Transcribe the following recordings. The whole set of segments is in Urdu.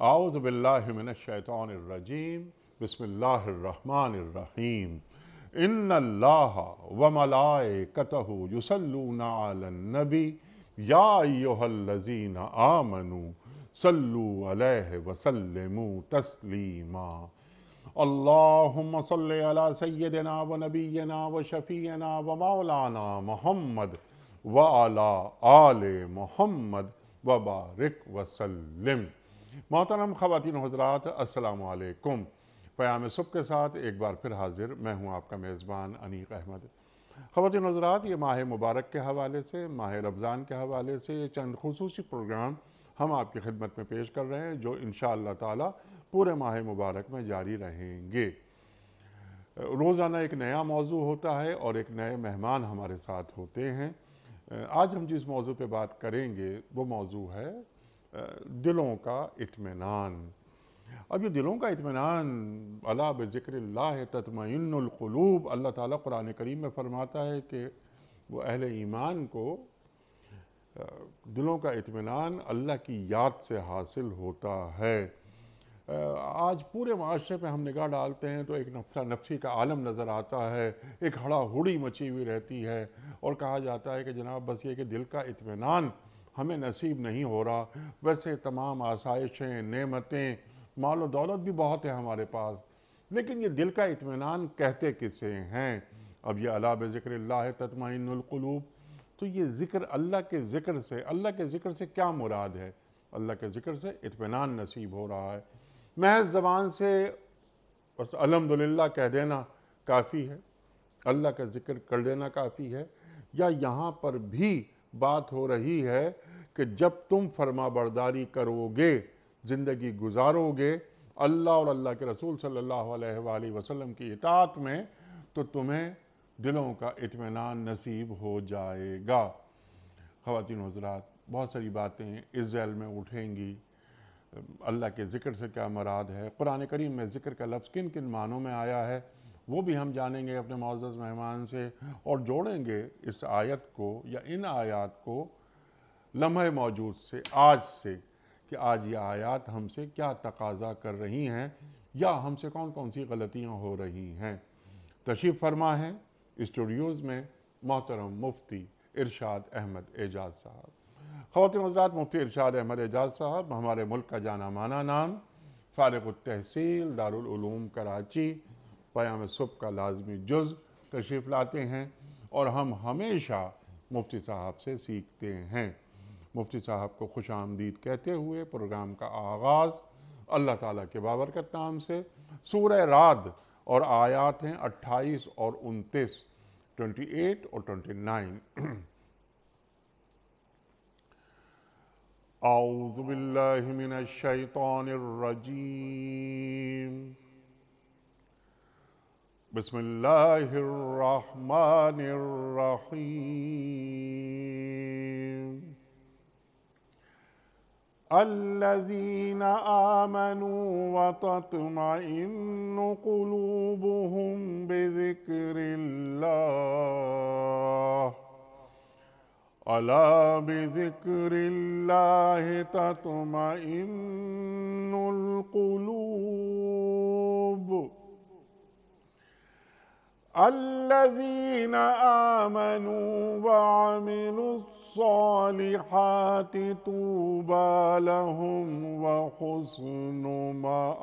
أعوذ بالله من الشيطان الرجيم بسم الله الرحمن الرحيم إن الله وملائكته يصلون على النبي يا أيها الذين آمنوا صلوا عليه وسلموا تسليما اللهم صل على سيدنا ونبينا وشفينا ومولانا محمد وعلى آل محمد وبارک وسلم۔ محترم خواتین و حضرات، السلام علیکم۔ پیام صبح کے ساتھ ایک بار پھر حاضر میں ہوں آپ کا میزبان انیق احمد۔ خواتین و حضرات، یہ ماہ مبارک کے حوالے سے، ماہ رمضان کے حوالے سے چند خصوصی پروگرام ہم آپ کی خدمت میں پیش کر رہے ہیں جو انشاءاللہ تعالی پورے ماہ مبارک میں جاری رہیں گے۔ روزانہ ایک نیا موضوع ہوتا ہے اور ایک نئے مہمان ہمارے ساتھ ہوتے ہیں۔ آج ہم جس موضوع پہ بات کریں گے وہ موضوع ہے دلوں کا اطمینان۔ اب یہ دلوں کا اطمینان، الا بذکر اللہ تطمئن القلوب، اللہ تعالیٰ قرآن کریم میں فرماتا ہے کہ وہ اہل ایمان کو دلوں کا اطمینان اللہ کی یاد سے حاصل ہوتا ہے۔ آج پورے معاشرے پہ ہم نگاہ ڈالتے ہیں تو ایک نفسہ نفسی کا عالم نظر آتا ہے، ایک ہڑا ہڑی مچی ہوئی رہتی ہے اور کہا جاتا ہے کہ جناب بس یہ کہ دل کا اطمینان ہمیں نصیب نہیں ہو رہا۔ ویسے تمام آسائشیں، نعمتیں، مال و دولت بھی بہت ہے ہمارے پاس، لیکن یہ دل کا اطمینان کہتے کسے ہیں؟ اب یہ الا بذکر اللہ تطمئن القلوب، تو یہ ذکر اللہ کے ذکر سے کیا مراد ہے؟ اللہ کے ذکر سے اطمینان نصیب ہو رہا ہے۔ محض زبان سے بس الحمدللہ کہہ دینا کافی ہے، اللہ کا ذکر کر دینا کافی ہے، یا یہاں پر بھی بات ہو رہی ہے کہ جب تم فرما برداری کرو گے، زندگی گزارو گے اللہ اور اللہ کے رسول صلی اللہ علیہ وآلہ وسلم کی اطاعت میں، تو تمہیں دلوں کا اطمینان نصیب ہو جائے گا۔ خواتین و حضرات، بہت ساری باتیں اس ذیل میں اٹھیں گی۔ اللہ کے ذکر سے کیا مراد ہے؟ قرآن کریم میں ذکر کا لفظ کن کن معنوں میں آیا ہے وہ بھی ہم جانیں گے اپنے معزز مہمان سے، اور جوڑیں گے اس آیت کو یا ان آیات کو لمحہ موجود سے، آج سے، کہ آج یہ آیات ہم سے کیا تقاضا کر رہی ہیں یا ہم سے کون کون سی غلطیاں ہو رہی ہیں۔ تشریف فرما ہے اسٹوڈیوز میں محترم مفتی ارشاد احمد اعجاز صاحب۔ خواتین و حضرات، مفتی ارشاد احمد اعجاز صاحب ہمارے ملک کا جانا مانا نام، فارغ التحصیل دارالعلوم کراچی، پیام صبح کا لازمی جز تشریف لاتے ہیں اور ہم ہمیشہ مفتی صاحب سے سیکھتے ہیں۔ مفتی صاحب کو خوش آمدید کہتے ہوئے پروگرام کا آغاز اللہ تعالیٰ کے بابرکت نام سے۔ سورہ رعد اور آیات ہیں 28 اور 29، 28 اور 29۔ اعوذ باللہ من الشیطان الرجیم، بسم اللہ الرحمن الرحیم۔ الذین آمنوا وتطمئن قلوبهم بذکر اللہ، الا بذکر اللہ تطمئن القلوب۔ الذین آمنوا وعملوا الصالحات طوبى لهم وحسن مآب۔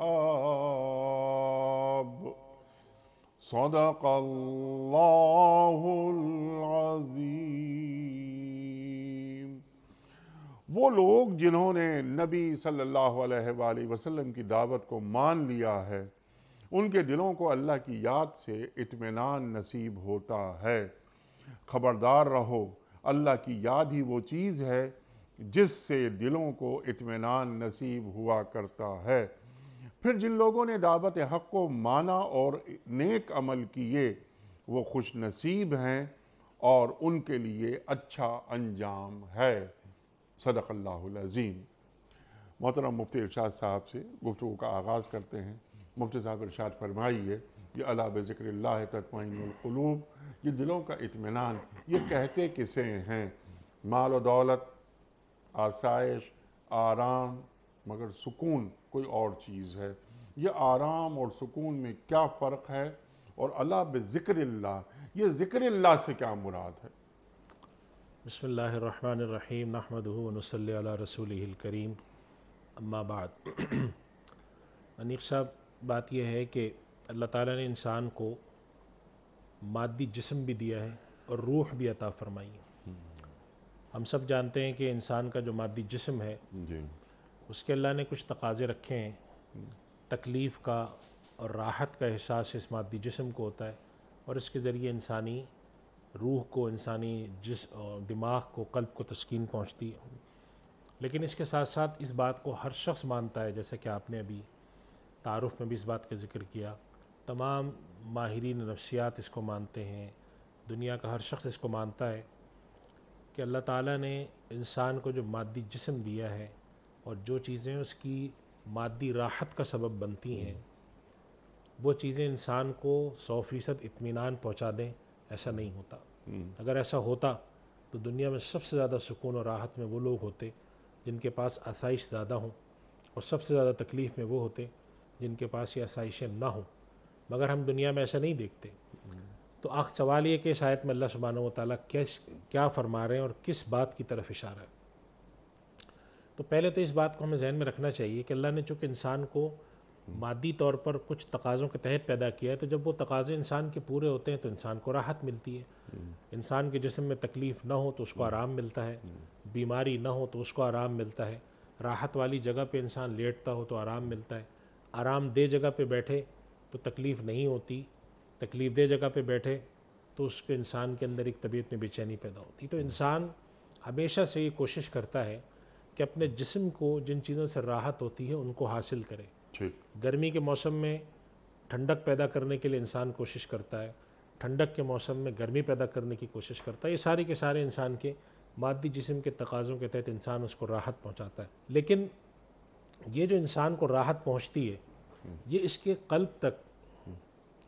صدق اللہ العظیم۔ وہ لوگ جنہوں نے نبی صلی اللہ علیہ وآلہ وسلم کی دعوت کو مان لیا ہے، ان کے دلوں کو اللہ کی یاد سے اطمینان نصیب ہوتا ہے۔ خبردار رہو، اللہ کی یاد ہی وہ چیز ہے جس سے دلوں کو اطمینان نصیب ہوا کرتا ہے۔ پھر جن لوگوں نے دعوت حق کو مانا اور نیک عمل کیے وہ خوش نصیب ہیں اور ان کے لیے اچھا انجام ہے۔ صدق اللہ العظیم۔ محترم مفتی ارشاد صاحب سے گفتگو کا آغاز کرتے ہیں۔ مفتی صاحب ارشاد فرمائیے، یہ الا بذکر اللہ تطمئن القلوب، یہ دلوں کا اطمینان، یہ کہتے کسے ہیں؟ مال و دولت، آسائش، آرام، مگر سکون کوئی اور چیز ہے۔ یہ آرام اور سکون میں کیا فرق ہے، اور اللہ بذکر اللہ، یہ ذکر اللہ سے کیا مراد ہے؟ بسم اللہ الرحمن الرحیم، نحمدہ ونصلی علی رسولہ الکریم، اما بعد۔ انیق صاحب، بات یہ ہے کہ اللہ تعالیٰ نے انسان کو مادی جسم بھی دیا ہے اور روح بھی عطا فرمائی ہے۔ ہم سب جانتے ہیں کہ انسان کا جو مادی جسم ہے جی، اس کے اللہ نے کچھ تقاضے رکھے ہیں۔ تکلیف کا اور راحت کا احساس اس مادی جسم کو ہوتا ہے، اور اس کے ذریعے انسانی روح کو، انسانی دماغ کو، قلب کو تسکین پہنچتی ہے۔ لیکن اس کے ساتھ ساتھ اس بات کو ہر شخص مانتا ہے، جیسا کہ آپ نے ابھی تعارف میں بھی اس بات کا ذکر کیا، تمام ماہرین نفسیات اس کو مانتے ہیں، دنیا کا ہر شخص اس کو مانتا ہے کہ اللہ تعالیٰ نے انسان کو جو مادی جسم دیا ہے اور جو چیزیں اس کی مادی راحت کا سبب بنتی ہیں، وہ چیزیں انسان کو 100% اطمینان پہنچا دیں، ایسا نہیں ہوتا۔ اگر ایسا ہوتا تو دنیا میں سب سے زیادہ سکون اور راحت میں وہ لوگ ہوتے جن کے پاس آسائش زیادہ ہوں، اور سب سے زیادہ تکلیف میں وہ ہوتے جن کے پاس یہ آسائشیں نہ ہوں، مگر ہم دنیا میں ایسا نہیں دیکھتے۔ تو آخر سوال یہ کہ اس آیت میں اللہ سبحانہ و تعالیٰ کیا فرما رہے ہیں اور کس بات کی طرف اشارہ ہے؟ تو پہلے تو اس بات کو ہمیں ذہن میں رکھنا چاہیے کہ اللہ نے چونکہ انسان کو مادی طور پر کچھ تقاضوں کے تحت پیدا کیا ہے، تو جب وہ تقاضے انسان کے پورے ہوتے ہیں تو انسان کو راحت ملتی ہے۔ انسان کے جسم میں تکلیف نہ ہو تو اس کو آرام ملتا ہے، بیماری نہ ہو تو اس کو آرام ملتا ہے، راحت والی جگہ پہ انسان لیٹتا ہو تو آرام ملتا ہے، آرام دہ جگہ پہ بیٹھے تو تکلیف نہیں ہوتی، تکلیف دہ جگہ پہ بیٹھے تو اس کے انسان کے اندر ایک طبیعت میں بے چینی پیدا ہوتی۔ تو انسان ہمیشہ سے یہ کوشش کرتا ہے کہ اپنے جسم کو جن چیزوں سے راحت ہوتی ہے ان کو حاصل کرے۔ گرمی کے موسم میں ٹھنڈک پیدا کرنے کے لیے انسان کوشش کرتا ہے، ٹھنڈک کے موسم میں گرمی پیدا کرنے کی کوشش کرتا ہے۔ یہ سارے کے سارے انسان کے مادی جسم کے تقاضوں کے تحت انسان اس کو راحت پہنچاتا ہے۔ لیکن یہ جو انسان کو راحت پہنچتی ہے، یہ اس کے قلب تک،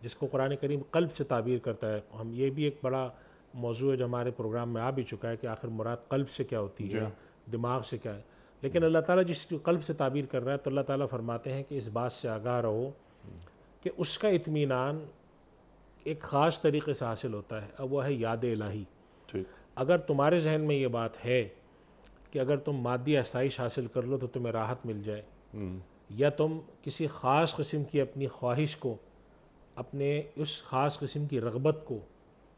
جس کو قرآن کریم قلب سے تعبیر کرتا ہے، ہم یہ بھی ایک بڑا موضوع ہے جو ہمارے پروگرام میں آ بھی چکا ہے کہ آخر مراد قلب سے کیا ہوتی ہے، دماغ سے کیا ہے۔ لیکن اللہ تعالیٰ جس کی قلب سے تعبیر کر رہا ہے تو اللہ تعالیٰ فرماتے ہیں کہ اس بات سے آگاہ رہو کہ اس کا اطمینان ایک خاص طریقے سے حاصل ہوتا ہے، اب وہ ہے یاد الہی۔ اگر تمہارے ذہن میں یہ بات ہے کہ اگر تم مادی آسائش حاصل کر لو تو تمہیں راحت مل جائے، یا تم کسی خاص قسم کی اپنی خواہش کو، اپنے اس خاص قسم کی رغبت کو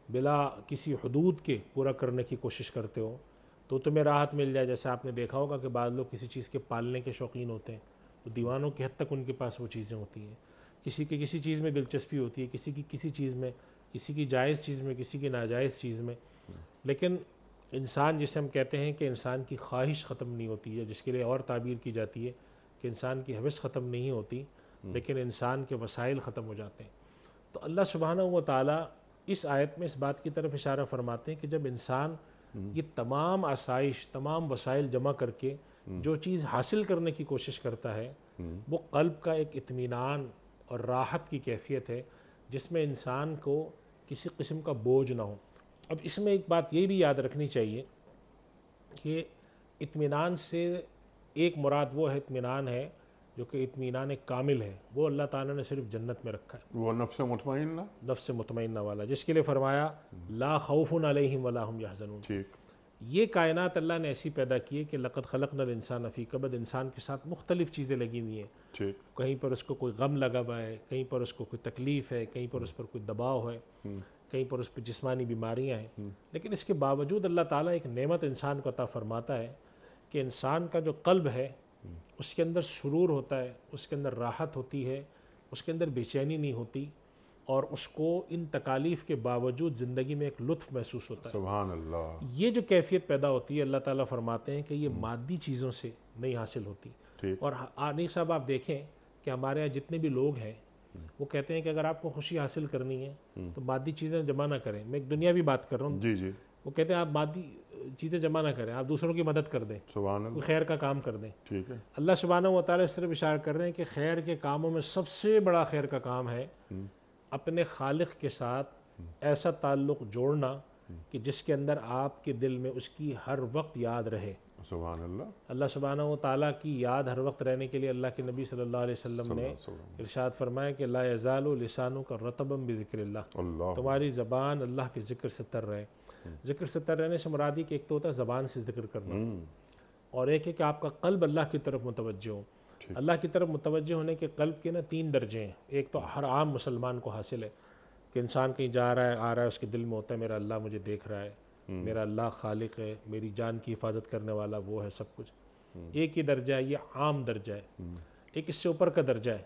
بلا کسی حدود کے پورا کرنے کی کوشش کرتے ہو تو تمہیں راحت مل جائے، جیسے آپ نے دیکھا ہوگا کہ بعض لوگ کسی چیز کے پالنے کے شوقین ہوتے ہیں تو دیوانوں کی حد تک ان کے پاس وہ چیزیں ہوتی ہیں، کسی کی کسی چیز میں دلچسپی ہوتی ہے، کسی کی کسی چیز میں، کسی کی جائز چیز میں، کسی کی ناجائز چیز میں۔ لیکن انسان، جسے ہم کہتے ہیں کہ انسان کی خواہش ختم نہیں ہوتی ہے، جس کے لیے اور تعبیر کی جاتی ہے کہ انسان کی حوث ختم نہیں ہوتی، لیکن انسان کے وسائل ختم ہو جاتے ہیں۔ تو اللہ سبحانہ و تعالیٰ اس آیت میں اس بات کی طرف اشارہ فرماتے ہیں کہ جب انسان یہ تمام آسائش، تمام وسائل جمع کر کے جو چیز حاصل کرنے کی کوشش کرتا ہے، وہ قلب کا ایک اطمینان اور راحت کی کیفیت ہے جس میں انسان کو کسی قسم کا بوجھ نہ ہو۔ اب اس میں ایک بات یہ بھی یاد رکھنی چاہیے کہ اطمینان سے ایک مراد وہ ہے اطمینان ہے جو کہ اطمینان کامل ہے، وہ اللہ تعالیٰ نے صرف جنت میں رکھا ہے، وہ نفس مطمئنہ، نفس مطمئنہ والا، جس کے لیے فرمایا لا خوف علیہم ولا ہم یحزنون۔ یہ کائنات اللہ نے ایسی پیدا کی ہے کہ لقد خلقنا الانسان فی کبد، انسان کے ساتھ مختلف چیزیں لگی ہوئی ہیں، کہیں پر اس کو کوئی غم لگا ہوا ہے، کہیں پر اس کو کوئی تکلیف ہے، کہیں پر اس پر کوئی دباؤ ہے، کہیں پر اس پہ جسمانی بیماریاں ہیں، لیکن اس کے باوجود اللہ تعالیٰ ایک نعمت انسان کو عطا فرماتا ہے کہ انسان کا جو قلب ہے اس کے اندر سرور ہوتا ہے، اس کے اندر راحت ہوتی ہے، اس کے اندر بے چینی نہیں ہوتی، اور اس کو ان تکالیف کے باوجود زندگی میں ایک لطف محسوس ہوتا ہے۔ سبحان اللہ۔ یہ جو کیفیت پیدا ہوتی ہے، اللہ تعالیٰ فرماتے ہیں کہ یہ مادی چیزوں سے نہیں حاصل ہوتی۔ اور انیق صاحب، آپ دیکھیں کہ ہمارے یہاں جتنے بھی لوگ ہیں وہ کہتے ہیں کہ اگر آپ کو خوشی حاصل کرنی ہے تو مادی چیزیں جمع نہ کریں۔ میں ایک دنیاوی بات کر رہا ہوں، وہ کہتے ہیں آپ مادی چیزیں جمع نہ کریں، آپ دوسروں کی مدد کر دیں، کوئی خیر کا کام کر دیں۔ اللہ سبحانہ و تعالیٰ اس طرف اشارہ کر رہے ہیں کہ خیر کے کاموں میں سب سے بڑا خیر کا کام ہے اپنے خالق کے ساتھ ایسا تعلق جوڑنا کہ جس کے اندر آپ کے دل میں اس کی ہر وقت یاد رہے۔ سبحان اللہ اللہ سبحانہ و تعالیٰ کی یاد ہر وقت رہنے کے لیے اللہ کے نبی صلی اللہ علیہ وسلم نے ارشاد فرمایا کہ لا یزال لسانک رطبا بذکر اللہ، اللہ تمہاری زبان اللہ کے ذکر سے تر رہے۔ ذکر سے تر رہنے سے مراد یہ کہ ایک تو ہوتا ہے زبان سے ذکر کرنا، اور ایک ہے کہ آپ کا قلب اللہ کی طرف متوجہ ہو۔ اللہ کی طرف متوجہ ہونے کے قلب کے 3 درجے ہیں۔ ایک تو ہر عام مسلمان کو حاصل ہے کہ انسان کہیں جا رہا ہے آ رہا ہے، اس کے دل میں ہوتا ہے میرا اللہ مجھے دیکھ رہا ہے، میرا اللہ خالق ہے، میری جان کی حفاظت کرنے والا وہ ہے، سب کچھ۔ ایک ہی درجہ ہے، یہ عام درجہ ہے۔ ایک اس سے اوپر کا درجہ ہے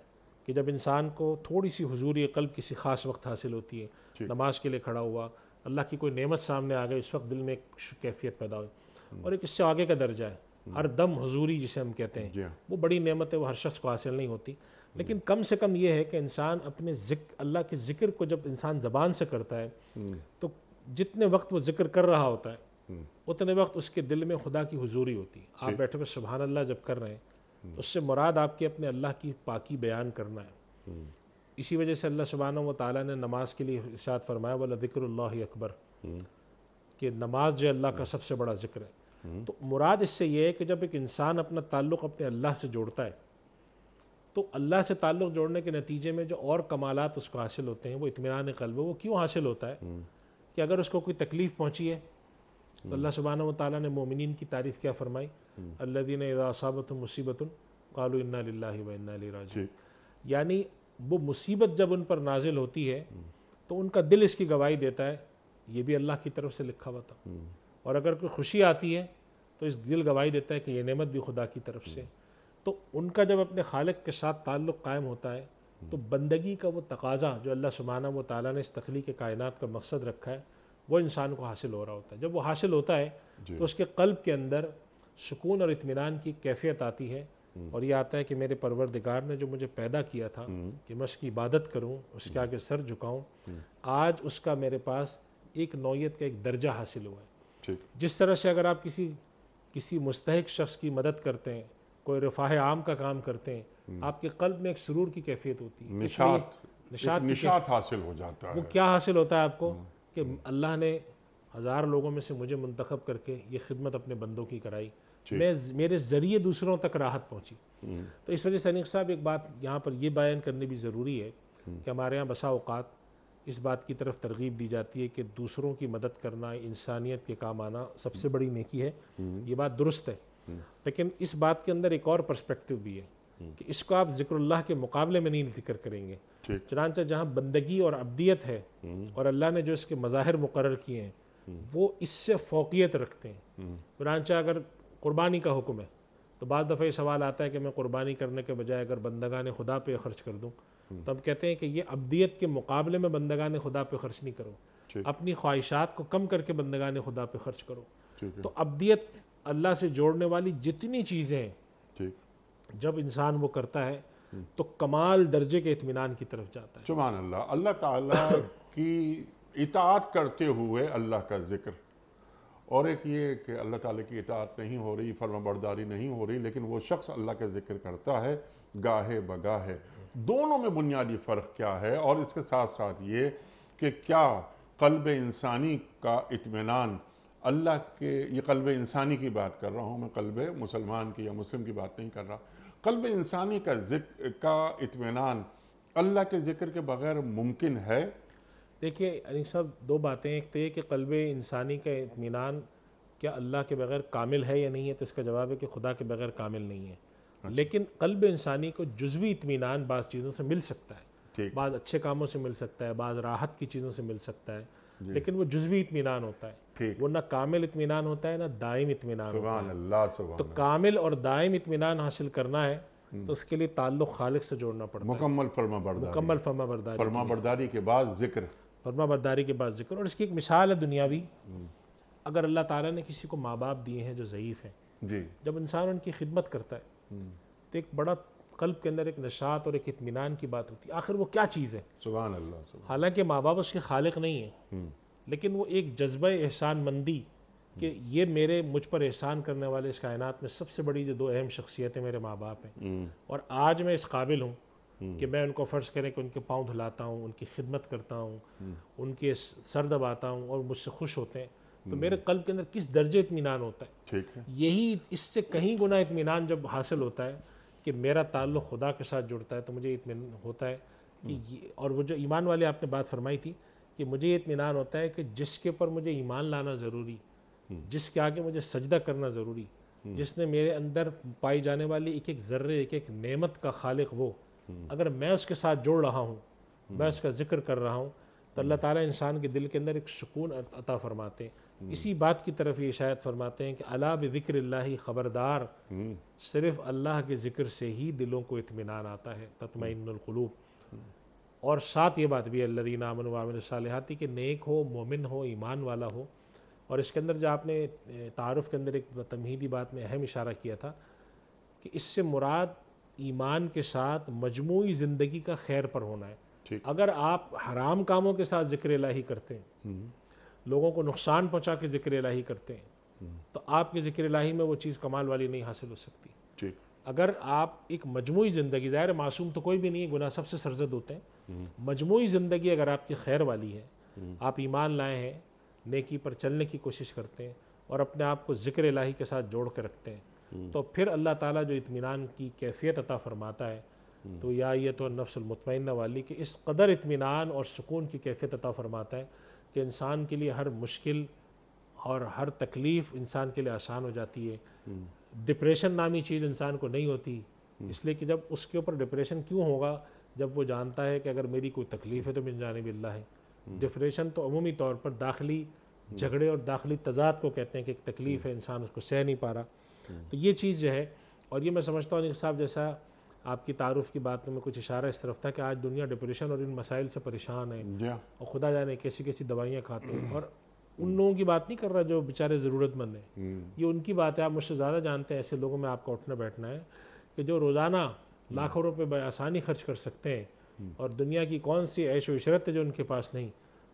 کہ جب انسان کو تھوڑی سی حضوری قلب کسی خاص وقت حاصل ہوتی ہے، نماز کے لیے کھڑا ہوا، اللہ کی کوئی نعمت سامنے آ گئی، اس وقت دل میں ایک کیفیت پیدا ہوئی۔ اور ایک اس سے آگے کا درجہ ہے ہر دم حضوری جسے ہم کہتے ہیں، وہ بڑی نعمت ہے، وہ ہر شخص کو حاصل نہیں ہوتی، لیکن کم سے کم یہ ہے کہ انسان اپنے اللہ کے ذکر کو جب انسان زبان سے کرتا ہے تو جتنے وقت وہ ذکر کر رہا ہوتا ہے اتنے وقت اس کے دل میں خدا کی حضوری ہوتی ہے۔ آپ بیٹھے ہوئے سبحان اللہ جب کر رہے ہیں تو اس سے مراد آپ کے اپنے اللہ کی پاکی بیان کرنا ہے۔ اسی وجہ سے اللہ سبحانہ و تعالیٰ نے نماز کے لیے ارشاد فرمایا وَلَذِكْرُ اللَّهِ اکبر، کہ نماز جو اللہ کا سب سے بڑا ذکر ہے۔ تو مراد اس سے یہ ہے کہ جب ایک انسان اپنا تعلق اپنے اللہ سے جوڑتا ہے تو اللہ سے تعلق جوڑنے کے نتیجے میں جو اور کمالات اس کو حاصل ہوتے ہیں وہ اطمینان قلب ہے۔ وہ کیوں حاصل ہوتا ہے کہ اگر اس کو کوئی تکلیف پہنچی ہے تو اللہ سبحانہ و تعالیٰ نے مومنین کی تعریف کیا فرمائی، الذین اذا اصابتهم مصیبۃ قالوا انا للہ و انا الیہ راجعون، یعنی وہ مصیبت جب ان پر نازل ہوتی ہے تو ان کا دل اس کی گواہی دیتا ہے یہ بھی اللہ کی طرف سے لکھا ہوا تھا، اور اگر کوئی خوشی آتی ہے تو اس دل گواہی دیتا ہے کہ یہ نعمت بھی خدا کی طرف سے۔ تو ان کا جب اپنے خالق کے ساتھ تعلق قائم ہوتا ہے تو بندگی کا وہ تقاضا جو اللہ سبحانہ و تعالیٰ نے اس تخلیق کائنات کا مقصد رکھا ہے وہ انسان کو حاصل ہو رہا ہوتا ہے۔ جب وہ حاصل ہوتا ہے تو اس کے قلب کے اندر سکون اور اطمینان کی کیفیت آتی ہے، اور یہ آتا ہے کہ میرے پروردگار نے جو مجھے پیدا کیا تھا کہ میں اس کی عبادت کروں، اس کے آگے سر جھکاؤں، آج اس کا میرے پاس ایک نوعیت کا ایک درجہ حاصل ہوا ہے۔ جس طرح سے اگر آپ کسی مستحق شخص کی مدد کرتے ہیں، کوئی رفاہ عام کا کام کرتے ہیں، آپ کے قلب میں ایک سرور کی کیفیت ہوتی ہے، نشاط حاصل ہو جاتا ہے۔ وہ کیا حاصل ہوتا ہے آپ کو کہ اللہ نے 1000 لوگوں میں سے مجھے منتخب کر کے یہ خدمت اپنے بندوں کی کرائی، میرے ذریعے دوسروں تک راحت پہنچی۔ تو اس وجہ سے انیق صاحب ایک بات یہاں پر یہ بیان کرنی بھی ضروری ہے کہ ہمارے یہاں بسا اوقات اس بات کی طرف ترغیب دی جاتی ہے کہ دوسروں کی مدد کرنا، انسانیت کے کام آنا سب سے بڑی نیکی ہے، یہ بات درست ہے، لیکن اس بات کے اندر ایک اور پرسپیکٹو بھی ہے کہ اس کو آپ ذکر اللہ کے مقابلے میں نہیں ذکر کریں گے۔ چنانچہ جہاں بندگی اور عبدیت ہے اور اللہ نے جو اس کے مظاہر مقرر کیے ہیں وہ اس سے فوقیت رکھتے ہیں۔ چنانچہ اگر قربانی کا حکم ہے تو بعض دفعہ یہ سوال آتا ہے کہ میں قربانی کرنے کے بجائے اگر بندگان خدا پہ خرچ کر دوں، تو ہم کہتے ہیں کہ یہ عبدیت کے مقابلے میں بندگان خدا پہ خرچ نہیں کرو، اپنی خواہشات کو کم کر کے بندگان خدا پہ خرچ کرو۔ تو عبدیت اللہ سے جوڑنے والی جتنی چیزیں ہیں جب انسان وہ کرتا ہے تو کمال درجے کے اطمینان کی طرف جاتا ہے۔ سبحان اللہ۔ اللہ تعالیٰ کی اطاعت کرتے ہوئے اللہ کا ذکر، اور ایک یہ کہ اللہ تعالیٰ کی اطاعت نہیں ہو رہی، فرما برداری نہیں ہو رہی، لیکن وہ شخص اللہ کا ذکر کرتا ہے گاہے بگاہے۔ دونوں میں بنیادی فرق کیا ہے، اور اس کے ساتھ ساتھ یہ کہ کیا قلب انسانی کا اطمینان اللہ کے، یہ قلب انسانی کی بات کر رہا ہوں میں، قلب مسلمان کی یا مسلم کی بات نہیں کر رہا، قلب انسانی کا ذکر کا اطمینان اللہ کے ذکر کے بغیر ممکن ہے؟ دیکھیے انیق صاحب، 2 باتیں، ایک تو یہ کہ قلب انسانی کا اطمینان کیا اللہ کے بغیر کامل ہے یا نہیں ہے، تو اس کا جواب ہے کہ خدا کے بغیر کامل نہیں ہے، لیکن قلب انسانی کو جزوی اطمینان بعض چیزوں سے مل سکتا ہے، بعض اچھے کاموں سے مل سکتا ہے، بعض راحت کی چیزوں سے مل سکتا ہے، لیکن وہ جزوی اطمینان ہوتا ہے، وہ نہ کامل اطمینان ہوتا ہے نہ دائم اطمینان ہوتا ہے۔ سبحان اللہ، سبحان تو کامل اور دائم اطمینان حاصل کرنا ہے تو اس کے لیے تعلق خالق سے جوڑنا پڑتا ہے، مکمل فرما برداری، مکمل فرما برداری کے بعد ذکر، فرما برداری کے بعد ذکر۔ اور اس کی ایک مثال ہے دنیاوی، اگر اللہ تعالیٰ نے کسی کو ماں باپ دیے ہیں جو ضعیف ہیں، جب انسان ان کی خدمت کرتا ہے تو ایک بڑا قلب کے اندر ایک نشاط اور ایک اطمینان کی بات ہوتی ہے، آخر وہ کیا چیز ہے؟ سبحان اللہ۔ حالانکہ ماں باپ اس کے خالق نہیں ہیں، لیکن وہ ایک جذبہ احسان مندی کہ یہ مجھ پر احسان کرنے والے اس کائنات میں سب سے بڑی جو 2 اہم شخصیتیں میرے ماں باپ ہیں، اور آج میں اس قابل ہوں کہ میں ان کو فرض کریں کہ ان کے پاؤں دھلاتا ہوں، ان کی خدمت کرتا ہوں، ان کے سر دباتا ہوں اور مجھ سے خوش ہوتے ہیں، تو میرے قلب کے اندر کس درجے اطمینان ہوتا ہے. ٹھیک ہے. یہی اس سے کہیں گنا اطمینان جب حاصل ہوتا ہے کہ میرا تعلق خدا کے ساتھ جڑتا ہے تو مجھے اطمینان ہوتا ہے کہ اور وہ جو ایمان والے آپ نے بات فرمائی تھی کہ مجھے اطمینان ہوتا ہے کہ جس کے اوپر مجھے ایمان لانا ضروری، جس کے آگے مجھے سجدہ کرنا ضروری، جس نے میرے اندر پائی جانے والی ایک ایک ذرے ایک ایک نعمت کا خالق وہ، اگر میں اس کے ساتھ جوڑ رہا ہوں، میں اس کا ذکر کر رہا ہوں، تو اللہ تعالیٰ انسان کے دل کے اندر ایک سکون عطا فرماتے ہیں. اسی بات کی طرف یہ شاید فرماتے ہیں کہ الا بذکر اللہ، خبردار صرف اللہ کے ذکر سے ہی دلوں کو اطمینان آتا ہے، تطمئن القلوب. اور ساتھ یہ بات بھی الذین آمنوا وعملوا الصالحات کہ نیک ہو، مومن ہو، ایمان والا ہو. اور اس کے اندر جو آپ نے تعارف کے اندر ایک تمہیدی بات میں اہم اشارہ کیا تھا کہ اس سے مراد ایمان کے ساتھ مجموعی زندگی کا خیر پر ہونا ہے. اگر آپ حرام کاموں کے ساتھ ذکر الہی کرتے ہیں، لوگوں کو نقصان پہنچا کے ذکر الہی کرتے ہیں، تو آپ کے ذکر الہی میں وہ چیز کمال والی نہیں حاصل ہو سکتی. اگر آپ ایک مجموعی زندگی، ظاہر معصوم تو کوئی بھی نہیں ہے، گناہ سب سے سرزد ہوتے ہیں، مجموعی زندگی اگر آپ کی خیر والی ہے، آپ ایمان لائے ہیں، نیکی پر چلنے کی کوشش کرتے ہیں اور اپنے آپ کو ذکر الہی کے ساتھ جوڑ کے رکھتے ہیں، تو پھر اللہ تعالیٰ جو اطمینان کی کیفیت عطا فرماتا ہے، تو یا یہ تو نفس المطمئنہ والی کہ اس قدر اطمینان اور سکون کی کیفیت عطا فرماتا ہے کہ انسان کے لیے ہر مشکل اور ہر تکلیف انسان کے لیے آسان ہو جاتی ہے. ڈپریشن نامی چیز انسان کو نہیں ہوتی، اس لیے کہ جب اس کے اوپر ڈپریشن کیوں ہوگا؟ جب وہ جانتا ہے کہ اگر میری کوئی تکلیف ہے تو من جانب اللہ ہے. ڈپریشن تو عمومی طور پر داخلی جھگڑے اور داخلی تضاد کو کہتے ہیں کہ ایک تکلیف ہے، انسان اس کو سہ نہیں پا رہا. تو یہ چیز جو ہے، اور یہ میں سمجھتا ہوں نیک صاحب جیسا آپ کی تعارف کی بات میں کچھ اشارہ اس طرف تھا کہ آج دنیا ڈپریشن اور ان مسائل سے پریشان ہے، اور خدا جانے کیسی کیسی دوائیاں کھاتے ہیں. اور ان لوگوں کی بات نہیں کر رہا جو بیچارے ضرورت مند ہیں، یہ ان کی بات ہے. آپ مجھ سے زیادہ جانتے ہیں، ایسے لوگوں میں آپ کا اٹھنا بیٹھنا ہے کہ جو روزانہ لاکھوں روپے بآسانی خرچ کر سکتے ہیں، اور دنیا کی کون سی عیش و عشرت ہے جو ان کے پاس نہیں،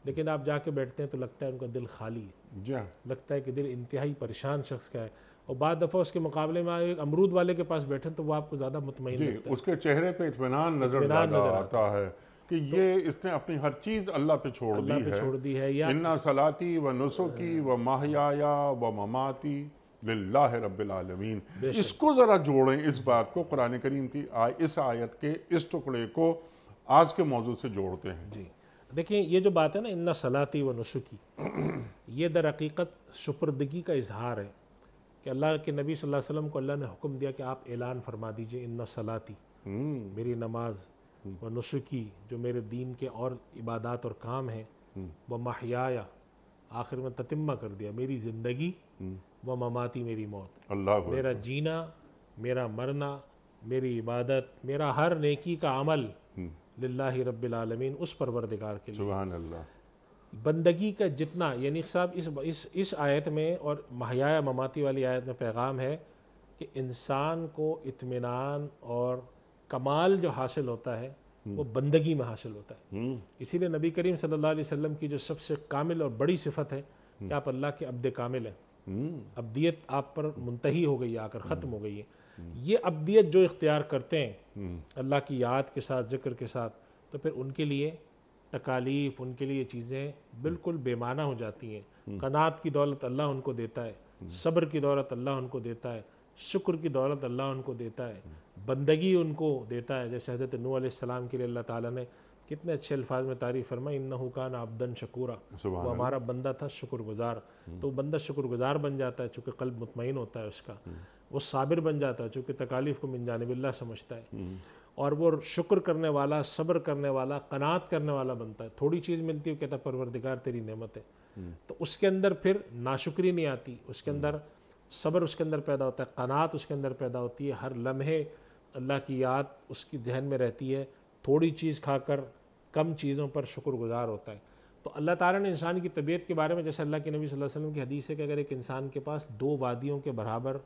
لیکن آپ جا کے بیٹھتے ہیں تو لگتا ہے ان کا دل خالی ہے، لگتا ہے کہ دل انتہائی پریشان شخص کا ہے. اور بعض دفعہ اس کے مقابلے میں ایک امرود والے کے پاس بیٹھیں تو وہ آپ کو زیادہ مطمئن لگتا ہے، اس کے چہرے پہ اطمینان نظر آتا ہے کہ یہ اس نے اپنی ہر چیز اللہ پہ چھوڑ دی ہے. اِنَّ صَلَاتِي وَنُسُكِي وَمَحْيَايَ وَمَمَاتِي للہ رب العالمین. اس کو ذرا جوڑیں، اس بات کو قرآن کریم کی اس آیت کے اس ٹکڑے کو آج کے موضوع سے جوڑتے ہیں. جی دیکھیں، یہ جو بات ہے نا اِنَّ صَلَاتِي وَنُسُكِي، یہ در حقیقت سپردگی کا اظہار ہے کہ اللہ کے نبی صلی اللہ علیہ وسلم کو اللہ نے حکم دیا کہ آپ اعلان فرما دیجئے اِنَّ صَلَاتِي، میری نماز، وَنُسُكِي جو میرے دین کے اور عبادات اور کام ہیں، وَمَحْيَايَ آخر میں تتمہ کر دیا، میری زندگی، وَمَمَاتِي میری موت، میرا جینا، میرا مرنا، میری عبادت، میرا ہر نیکی کا عمل للہ رب العالمین، اس پروردگار کے لیے. سبحان اللہ. بندگی کا جتنا، یعنی صاحب اس آیت میں اور محیا مماتی والی آیت میں پیغام ہے کہ انسان کو اطمینان اور کمال جو حاصل ہوتا ہے وہ بندگی میں حاصل ہوتا ہے. اسی لیے نبی کریم صلی اللہ علیہ وسلم کی جو سب سے کامل اور بڑی صفت ہے کہ آپ اللہ کے عبد کامل ہیں، عبدیت آپ پر منتہی ہو گئی ہے، آ کر ختم ہو گئی ہے. یہ عبدیت جو اختیار کرتے ہیں اللہ کی یاد کے ساتھ، ذکر کے ساتھ، تو پھر ان کے لیے تکالیف، ان کے لیے چیزیں بالکل بے معنی ہو جاتی ہیں. قناعت کی دولت اللہ ان کو دیتا ہے، صبر کی دولت اللہ ان کو دیتا ہے، شکر کی دولت اللہ ان کو دیتا ہے، بندگی ان کو دیتا ہے. جیسے حضرت نوح علیہ السلام کے لیے اللہ تعالیٰ نے کتنے اچھے الفاظ میں تعریف فرمائی، انہ کان عبدا شکورا، وہ ہمارا بندہ تھا شکر گزار. تو بندہ شکر گزار بن جاتا ہے چونکہ قلب مطمئن ہوتا ہے اس کا، وہ صابر بن جاتا ہے چونکہ تکالیف کو من جانب اللہ سمجھتا ہے، اور وہ شکر کرنے والا، صبر کرنے والا، قناعت کرنے والا بنتا ہے. تھوڑی چیز ملتی ہے کہتا ہے پروردگار تیری نعمت ہے، تو اس کے اندر پھر ناشکری نہیں آتی، اس کے اندر صبر اس کے اندر پیدا ہوتا ہے، قناعت اس کے اندر پیدا ہوتی ہے، ہر لمحے اللہ کی یاد اس کی ذہن میں رہتی ہے، تھوڑی چیز کھا کر کم چیزوں پر شکر گزار ہوتا ہے. تو اللہ تعالیٰ نے انسان کی طبیعت کے بارے میں، جیسے اللہ کے نبی صلی اللہ علیہ وسلم کی حدیث ہے کہ اگر ایک انسان کے پاس 2 وادیوں کے برابر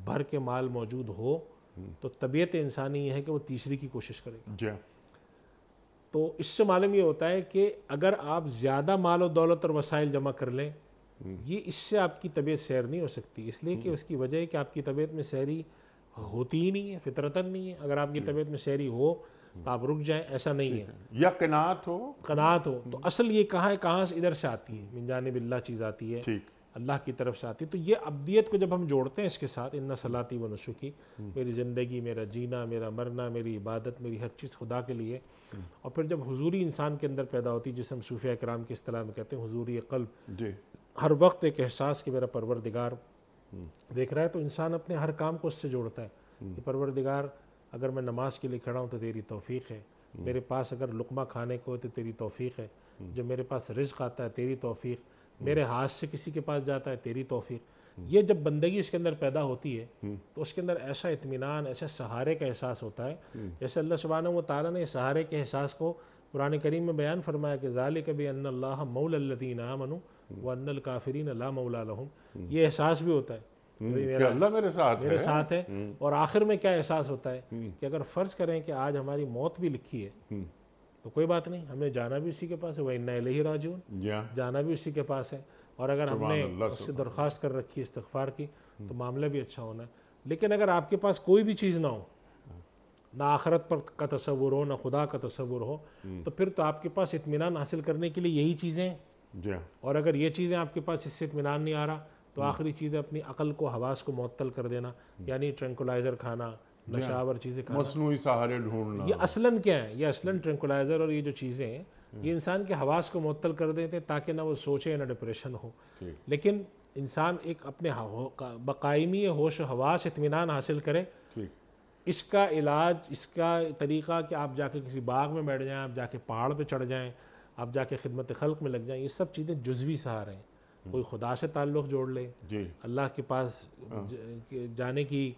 بھر کے مال موجود ہو تو طبیعت انسانی یہ ہے کہ وہ تیسری کی کوشش کرے گا. تو اس سے معلوم یہ ہوتا ہے کہ اگر آپ زیادہ مال و دولت اور وسائل جمع کر لیں، یہ اس سے آپ کی طبیعت سیر نہیں ہو سکتی، اس لیے کہ اس کی وجہ ہے کہ آپ کی طبیعت میں سیری ہوتی ہی نہیں ہے، فطرتاً نہیں ہے. اگر آپ کی طبیعت میں سیری ہو تو آپ رک جائیں، ایسا نہیں ہے. یا قناعت ہو، تو اصل یہ کہاں ہے، کہاں سے ادھر سے آتی ہے، من جانب اللہ چیز آتی ہے. اللہ کی طرف سے آتی ہے. تو یہ ابدیت کو جب ہم جوڑتے ہیں اس کے ساتھ، ان صلاتی و نسکی، میری زندگی، میرا جینا، میرا مرنا، میری عبادت، میری ہر چیز خدا کے لیے. اور پھر جب حضوری انسان کے اندر پیدا ہوتی ہے، جسے ہم صوفیہ کرام کی اصطلاح میں کہتے ہیں حضوری قلب، جی ہر وقت ایک احساس کہ میرا پروردگار دیکھ رہا ہے، تو انسان اپنے ہر کام کو اس سے جوڑتا ہے کہ پروردگار اگر میں نماز کے لیے کھڑا ہوں تو تیری توفیق ہے، میرے پاس اگر لقمہ کھانے کو ہو تو تیری توفیق ہے، جب میرے پاس رزق آتا ہے تیری توفیق، میرے ہاتھ سے کسی کے پاس جاتا ہے تیری توفیق. یہ جب بندگی اس کے اندر پیدا ہوتی ہے تو اس کے اندر ایسا اطمینان، ایسا سہارے کا احساس ہوتا ہے. جیسے اللہ سبحانہ و تعالیٰ نے سہارے کے احساس کو قرآن کریم میں بیان فرمایا کہ ذالک بأن اللہ مولی الذین آمنوا وان الکافرین لا مولی لہم. یہ احساس بھی ہوتا ہے کہ اللہ میرے ساتھ ہے. اور آخر میں کیا احساس ہوتا ہے کہ اگر فرض کریں کہ آج ہماری موت بھی لکھی ہے تو کوئی بات نہیں، ہمیں جانا بھی اسی کے پاس ہے، وَإِنَّا إِلَيْهِ رَاجِعُونَ، جانا بھی اسی کے پاس ہے. اور اگر ہم نے اس سے درخواست کر رکھی استغفار کی تو معاملہ بھی اچھا ہونا ہے. لیکن اگر آپ کے پاس کوئی بھی چیز نہ ہو، نہ آخرت پر کا تصور ہو، نہ خدا کا تصور ہو، تو پھر تو آپ کے پاس اطمینان حاصل کرنے کے لیے یہی چیزیں ہیں. اور اگر یہ چیزیں آپ کے پاس، اس سے اطمینان نہیں آ رہا، تو آخری چیز ہے اپنی عقل کو، حواس کو معطل کر دینا، یعنی ٹرینکولائزر کھانا، نشاور چیزیں کھانا، مصنوعی سہارے ڈھونڈنا. یہ اصلاً کیا ہے؟ یہ اصلاً ٹرینکولائزر اور یہ جو چیزیں ہیں یہ انسان کے حواس کو معطل کر دیتے ہیں تاکہ نہ وہ سوچے نہ ڈپریشن ہو. لیکن انسان ایک اپنے بقائمی ہوش و حواس اطمینان حاصل کرے. اس کا علاج، اس کا طریقہ کہ آپ جا کے کسی باغ میں بیٹھ جائیں، آپ جا کے پہاڑ پہ چڑھ جائیں، آپ جا کے خدمت خلق میں لگ جائیں، یہ سب چیزیں جزوی سہارے ہیں. کوئی خدا سے تعلق جوڑ لے، اللہ کے پاس جانے کی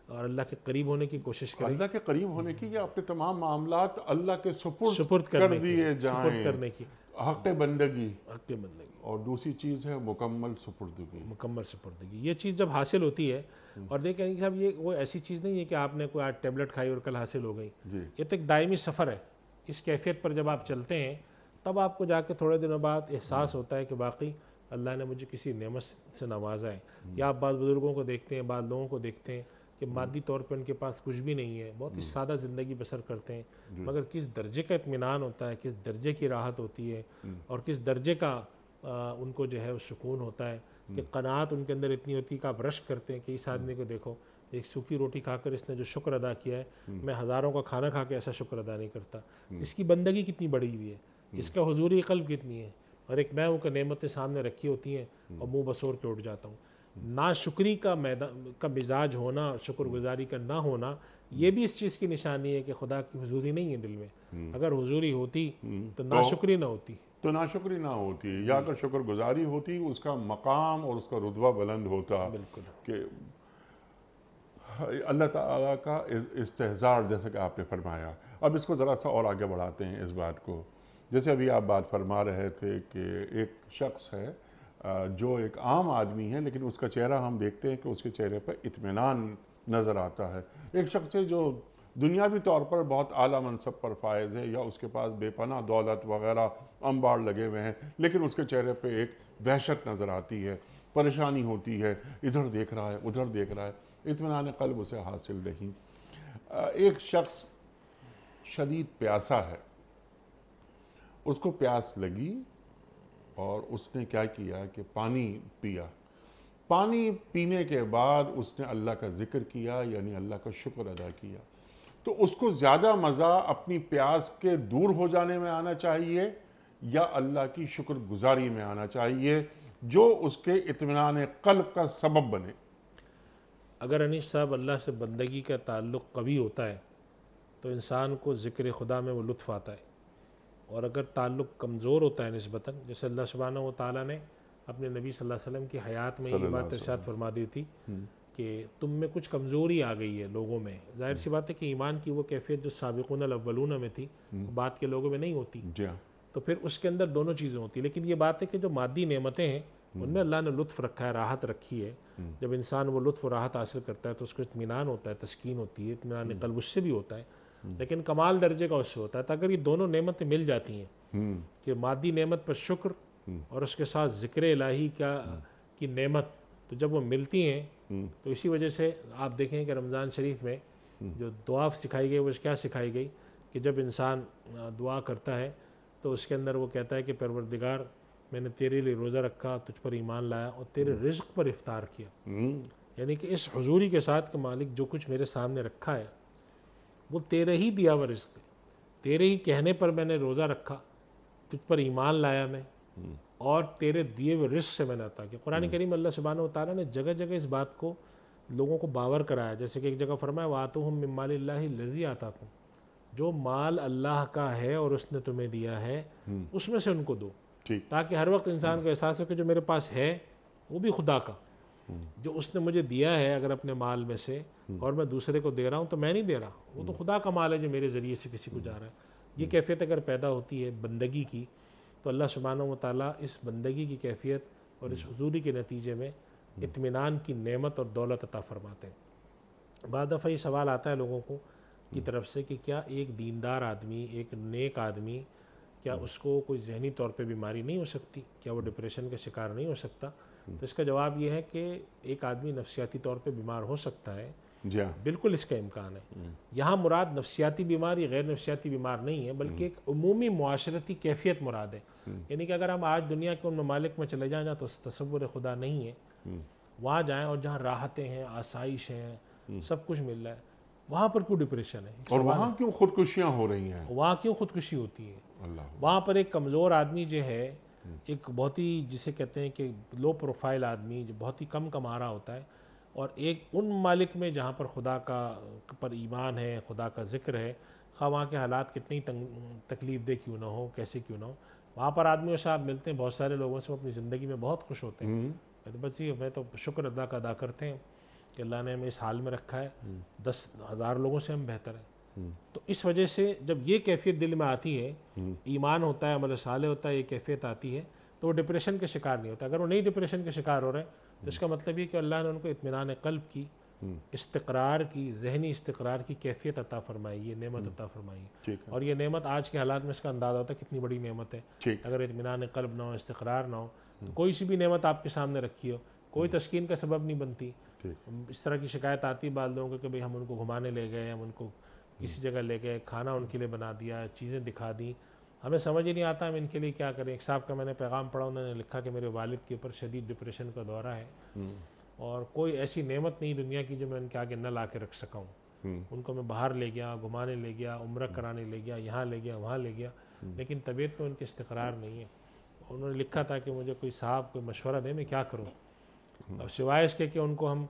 اور اللہ کے قریب ہونے کی کوشش کریں، اللہ کے قریب ہونے کی، یا اپنے تمام معاملات اللہ کے سپرد کر دیے جائیں، سپرد کرنے کی، حق بندگی. حق بندگی. اور دوسری چیز ہے مکمل سپردگی. مکمل سپردگی. یہ چیز جب حاصل ہوتی ہے، اور دیکھیں کہ صاحب یہ وہ ایسی چیز نہیں ہے کہ آپ نے کوئی آج ٹیبلٹ کھائی اور کل حاصل ہو گئی. یہ تو ایک دائمی سفر ہے. اس کیفیت پر جب آپ چلتے ہیں تب آپ کو جا کے تھوڑے دنوں بعد احساس ہوتا ہے کہ واقعی اللہ نے مجھے کسی نعمت سے نوازا ہے. یا آپ بعض بزرگوں کو دیکھتے ہیں، بعض لوگوں کو دیکھتے ہیں کہ مادی طور پہ ان کے پاس کچھ بھی نہیں ہے، بہت ہی سادہ زندگی بسر کرتے ہیں، مگر کس درجے کا اطمینان ہوتا ہے، کس درجے کی راحت ہوتی ہے، اور کس درجے کا ان کو جو ہے وہ سکون ہوتا ہے کہ قناعت ان کے اندر اتنی ہوتی ہے کہ آپ رشک کرتے ہیں کہ اس آدمی کو دیکھو، ایک سوکھی روٹی کھا کر اس نے جو شکر ادا کیا ہے، میں ہزاروں کا کھانا کھا کے ایسا شکر ادا نہیں کرتا. اس کی بندگی کتنی بڑی ہوئی ہے، اس کا حضوری قلب کتنی ہے. اور ایک میں ہوں کہ نعمتیں سامنے رکھی ہوتی ہیں اور منہ بسور کے اٹھ جاتا ہوں. ناشکری کا مزاج ہونا، شکر گزاری کا نہ ہونا، یہ بھی اس چیز کی نشانی ہے کہ خدا کی حضوری نہیں ہے دل میں. اگر حضوری ہوتی تو ناشکری نہ ہوتی، یا اگر شکر گزاری ہوتی، اس کا مقام اور اس کا رتبہ بلند ہوتا. بالکل. کہ اللہ تعالیٰ کا استحضار، جیسے کہ آپ نے فرمایا. اب اس کو ذرا سا اور آگے بڑھاتے ہیں اس بات کو. جیسے ابھی آپ بات فرما رہے تھے کہ ایک شخص ہے جو ایک عام آدمی ہے، لیکن اس کا چہرہ ہم دیکھتے ہیں کہ اس کے چہرے پر اطمینان نظر آتا ہے. ایک شخص ہے جو دنیاوی طور پر بہت اعلیٰ منصب پر فائز ہے، یا اس کے پاس بے پناہ دولت وغیرہ انبار لگے ہوئے ہیں، لیکن اس کے چہرے پہ ایک وحشت نظر آتی ہے، پریشانی ہوتی ہے، ادھر دیکھ رہا ہے ادھر دیکھ رہا ہے، اطمینان قلب اسے حاصل نہیں. ایک شخص شدید پیاسا ہے، اس کو پیاس لگی اور اس نے کیا کیا کہ پانی پیا. پانی پینے کے بعد اس نے اللہ کا ذکر کیا، یعنی اللہ کا شکر ادا کیا. تو اس کو زیادہ مزہ اپنی پیاس کے دور ہو جانے میں آنا چاہیے یا اللہ کی شکر گزاری میں آنا چاہیے جو اس کے اطمینان قلب کا سبب بنے؟ اگر انیس صاحب اللہ سے بندگی کا تعلق قوی ہوتا ہے تو انسان کو ذکر خدا میں وہ لطف آتا ہے. اور اگر تعلق کمزور ہوتا ہے نسبتاً، جیسے اللہ سبحانہ و تعالیٰ نے اپنے نبی صلی اللہ علیہ وسلم کی حیات میں یہ بات ارشاد فرما دی تھی کہ تم میں کچھ کمزوری آ گئی ہے لوگوں میں. ظاہر سی بات ہے کہ ایمان کی وہ کیفیت جو سابقون الاولون میں تھی بعد کے لوگوں میں نہیں ہوتی. تو پھر اس کے اندر دونوں چیزیں ہوتی. لیکن یہ بات ہے کہ جو مادی نعمتیں ہیں ان میں اللہ نے لطف رکھا ہے، راحت رکھی ہے. جب انسان وہ لطف و راحت حاصل کرتا ہے تو اس کو اطمینان ہوتا ہے، تسکین ہوتی ہے، اطمینان قلب اس سے بھی ہوتا ہے. لیکن کمال درجے کا اس سے ہوتا ہے. تو اگر یہ دونوں نعمتیں مل جاتی ہیں کہ مادی نعمت پر شکر اور اس کے ساتھ ذکر الہی کی نعمت، تو جب وہ ملتی ہیں تو اسی وجہ سے آپ دیکھیں کہ رمضان شریف میں جو دعا سکھائی گئی وہ کیا سکھائی گئی کہ جب انسان دعا کرتا ہے تو اس کے اندر وہ کہتا ہے کہ پروردگار میں نے تیرے لیے روزہ رکھا، تجھ پر ایمان لایا اور تیرے رزق پر افطار کیا. یعنی کہ اس حضوری کے ساتھ کہ مالک جو کچھ میرے سامنے رکھا ہے وہ تیرے ہی دیا ہوا رزق ہے، تیرے ہی کہنے پر میں نے روزہ رکھا، تجھ پر ایمان لایا میں، اور تیرے دیے ہوئے رزق سے میں نے عطا کیا. قرآن کریم اللہ سبحانہ و تعالیٰ نے جگہ جگہ اس بات کو لوگوں کو باور کرایا. جیسے کہ ایک جگہ فرمایا وَآتُوهُم مِّن مَّالِ اللَّهِ الَّذِي آتَاكُم، جو مال اللہ کا ہے اور اس نے تمہیں دیا ہے اس میں سے ان کو دو، تاکہ ہر وقت انسان کو احساس ہو کہ جو میرے پاس ہے وہ بھی خدا کا، جو اس نے مجھے دیا ہے اگر اپنے مال میں سے اور میں دوسرے کو دے رہا ہوں تو میں نہیں دے رہا، وہ تو خدا کا مال ہے جو میرے ذریعے سے کسی کو جا رہا ہے. یہ کیفیت اگر پیدا ہوتی ہے بندگی کی تو اللہ سبحانہ و تعالیٰ اس بندگی کی کیفیت اور اس حضوری کے نتیجے میں اطمینان کی نعمت اور دولت عطا فرماتے ہیں. بعض دفعہ یہ سوال آتا ہے لوگوں کو کی طرف سے کہ کیا ایک دیندار آدمی، ایک نیک آدمی، کیا اس کو کوئی ذہنی طور پہ بیماری نہیں ہو سکتی؟ کیا وہ ڈپریشن کا شکار نہیں ہو سکتا؟ تو اس کا جواب یہ ہے کہ ایک آدمی نفسیاتی طور پہ بیمار ہو سکتا ہے، بالکل اس کا امکان ہے. یہاں مراد نفسیاتی بیمار یا غیر نفسیاتی بیمار نہیں ہے، بلکہ ایک عمومی معاشرتی کیفیت مراد ہے. یعنی کہ اگر ہم آج دنیا کے ان ممالک میں چلے جائیں جہاں تو تصور خدا نہیں ہے، وہاں جائیں اور جہاں راحتیں ہیں، آسائش ہیں، سب کچھ مل رہا ہے، وہاں پر کیوں ڈپریشن ہے؟ اور وہاں کیوں خودکشیاں ہو رہی ہیں؟ وہاں کیوں خودکشی ہوتی ہے؟ وہاں پر ایک کمزور آدمی جو ہے، ایک بہت ہی جسے کہتے ہیں کہ لو پروفائل آدمی جو بہت ہی کم کما رہا ہوتا ہے، اور ایک ان ممالک میں جہاں پر خدا کا پر ایمان ہے، خدا کا ذکر ہے، خواہ وہاں کے حالات کتنی تکلیف دہ کیوں نہ ہو، کیسے کیوں نہ ہو، وہاں پر آدمیوں سے آپ ملتے ہیں، بہت سارے لوگوں سے وہ اپنی زندگی میں بہت خوش ہوتے ہیں. بس یہ میں تو شکر ادا کرتے ہیں کہ اللہ نے ہمیں اس حال میں رکھا ہے، 10,000 لوگوں سے ہم بہتر ہیں. تو اس وجہ سے جب یہ کیفیت دل میں آتی ہے، ایمان ہوتا ہے، عمل صالح ہوتا ہے، یہ کیفیت آتی ہے تو وہ ڈپریشن کے شکار نہیں ہوتا. اگر وہ نہیں ڈپریشن کے شکار ہو رہے ہیں تو اس کا مطلب یہ کہ اللہ نے ان کو اطمینان قلب کی، استقرار کی، ذہنی استقرار کی کیفیت عطا فرمائی، یہ نعمت عطا فرمائی. اور یہ نعمت آج کے حالات میں اس کا اندازہ ہوتا ہے کتنی بڑی نعمت ہے. اگر اطمینان قلب نہ ہو، استقرار نہ ہو، تو کوئی سی بھی نعمت آپ کے سامنے رکھی ہو کوئی تسکین کا سبب نہیں بنتی. اس طرح کی شکایت آتی بعض لوگوں کو کہ بھئی ہم ان کو گھمانے لے گئے، ہم ان کو کسی جگہ لے گئے، کھانا ان کے لیے بنا دیا، چیزیں دکھا دی، ہمیں سمجھ ہی نہیں آتا ہم ان کے لیے کیا کریں. ایک صاحب کا میں نے پیغام پڑھا، انہوں نے لکھا کہ میرے والد کے اوپر شدید ڈپریشن کا دورہ ہے اور کوئی ایسی نعمت نہیں دنیا کی جو میں ان کے آگے نہ لا کے رکھ سکا ہوں. ان کو میں باہر لے گیا، گھمانے لے گیا، عمرہ کرانے لے گیا، یہاں لے گیا، وہاں لے گیا، لیکن طبیعت میں ان کے استقرار نہیں ہے. انہوں نے لکھا تھا کہ مجھے کوئی صاحب کوئی مشورہ دے، میں کیا کروں. اب سوائے اس کے کہ ان کو ہم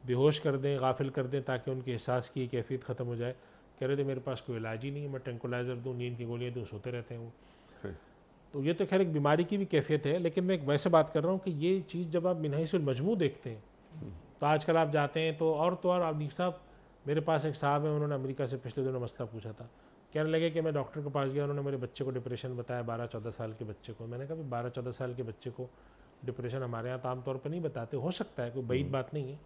بے ہوش کر دیں، غافل کر دیں تاکہ ان کے احساس کی کیفیت ختم ہو جائے. کہہ رہے تھے میرے پاس کوئی علاج ہی نہیں ہے، میں ٹرنکولائزر دوں، نیند کی گولیاں دوں، سوتے رہتے ہیں. تو یہ تو خیر ایک بیماری کی بھی کیفیت ہے، لیکن میں ایک ویسے بات کر رہا ہوں کہ یہ چیز جب آپ من حیث المجموع دیکھتے ہیں تو آج کل آپ جاتے ہیں تو اور آپ صاحب میرے پاس ایک صاحب ہیں، انہوں نے امریکہ سے پچھلے دنوں مسئلہ پوچھا تھا. کہنے لگے کہ میں ڈاکٹر کے پاس گیا، انہوں نے میرے بچے کو ڈپریشن بتایا، 12-14 سال کے بچے کو. میں نے کہا 12-14 سال کے بچے کو ڈپریشن ہمارے یہاں تو عام طور پہ نہیں بتاتے، ہو سکتا ہے کوئی بعید بات نہیں ہے،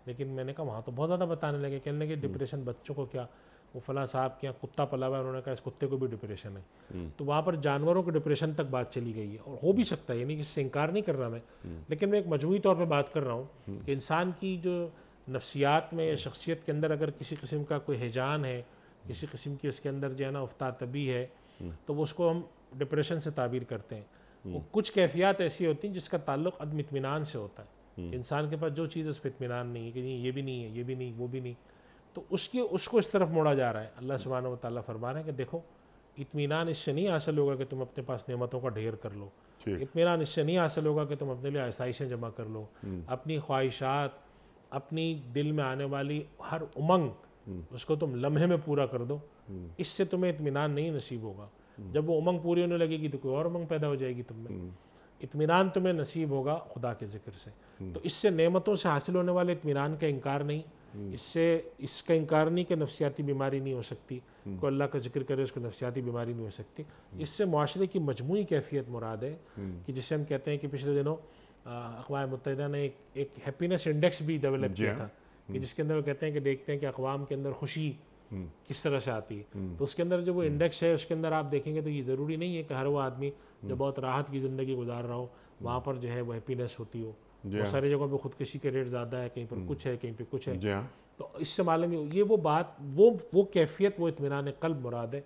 لیکن میں نے کہا وہاں تو بہت زیادہ بتانے لگے. کہنے لگے ڈپریشن بچوں کو کیا، وہ فلاں صاحب کے یہاں کتا پلا ہوا ہے، انہوں نے کہا اس کتے کو بھی ڈپریشن ہے. تو وہاں پر جانوروں کے ڈپریشن تک بات چلی گئی ہے، اور ہو بھی سکتا ہے، یعنی کہ اس سے انکار نہیں کر رہا میں، لیکن میں ایک مجموعی طور پہ بات کر رہا ہوں کہ انسان کی جو نفسیات میں یا شخصیت کے اندر اگر کسی قسم کا کوئی ہیجان ہے، کسی قسم کی اس کے اندر جو ہے نا افتاد طبی ہے، تو وہ اس کو ہم ڈپریشن سے تعبیر کرتے ہیں. وہ کچھ کیفیات ایسی ہوتی ہیں جس کا تعلق عدم اطمینان سے ہوتا ہے. انسان کے پاس جو چیز اس پہ اطمینان نہیں ہے کہ نہیں یہ بھی نہیں ہے، یہ بھی نہیں، وہ بھی نہیں، تو اس کو اس طرف موڑا جا رہا ہے. اللہ سبحانہ و تعالیٰ فرما رہے ہیں کہ دیکھو اطمینان اس سے نہیں حاصل ہوگا کہ تم اپنے پاس نعمتوں کا ڈھیر کر لو، اطمینان اس سے نہیں حاصل ہوگا کہ تم اپنے لیے آسائشیں جمع کر لو، اپنی خواہشات، اپنی دل میں آنے والی ہر امنگ اس کو تم لمحے میں پورا کر دو. اس سے تمہیں اطمینان نہیں نصیب ہوگا. جب وہ امنگ پوری ہونے لگے گی تو کوئی اور امنگ پیدا ہو جائے گی تم میں. اطمینان تمہیں نصیب ہوگا خدا کے ذکر سے. تو اس سے نعمتوں سے حاصل ہونے والے اطمینان کا انکار نہیں، اس کا انکار نہیں کہ نفسیاتی بیماری نہیں ہو سکتی، کوئی اللہ کا ذکر کرے اس کو نفسیاتی بیماری نہیں ہو سکتی. اس سے معاشرے کی مجموعی کیفیت مراد ہے کہ جسے ہم کہتے ہیں کہ پچھلے دنوں اقوام متحدہ نے ایک ہیپینس انڈیکس بھی ڈیولپ کیا تھا کہ جس کے اندر وہ کہتے ہیں کہ دیکھتے ہیں کہ اقوام کے اندر خوشی کس طرح سے آتی ہے. تو اس کے اندر جو وہ انڈیکس ہے اس کے اندر آپ دیکھیں گے تو یہ ضروری نہیں ہے کہ ہر وہ آدمی جو بہت راحت کی زندگی گزار رہا ہو وہاں پر جو ہے وہ ہیپینس ہوتی ہو. بہت ساری جگہوں پہ خودکشی کے ریٹ زیادہ ہے، کہیں پر کچھ ہے، کہیں پہ کچھ ہے. تو اس سے معلوم یہ وہ بات وہ کیفیت وہ اطمینان قلب مراد ہے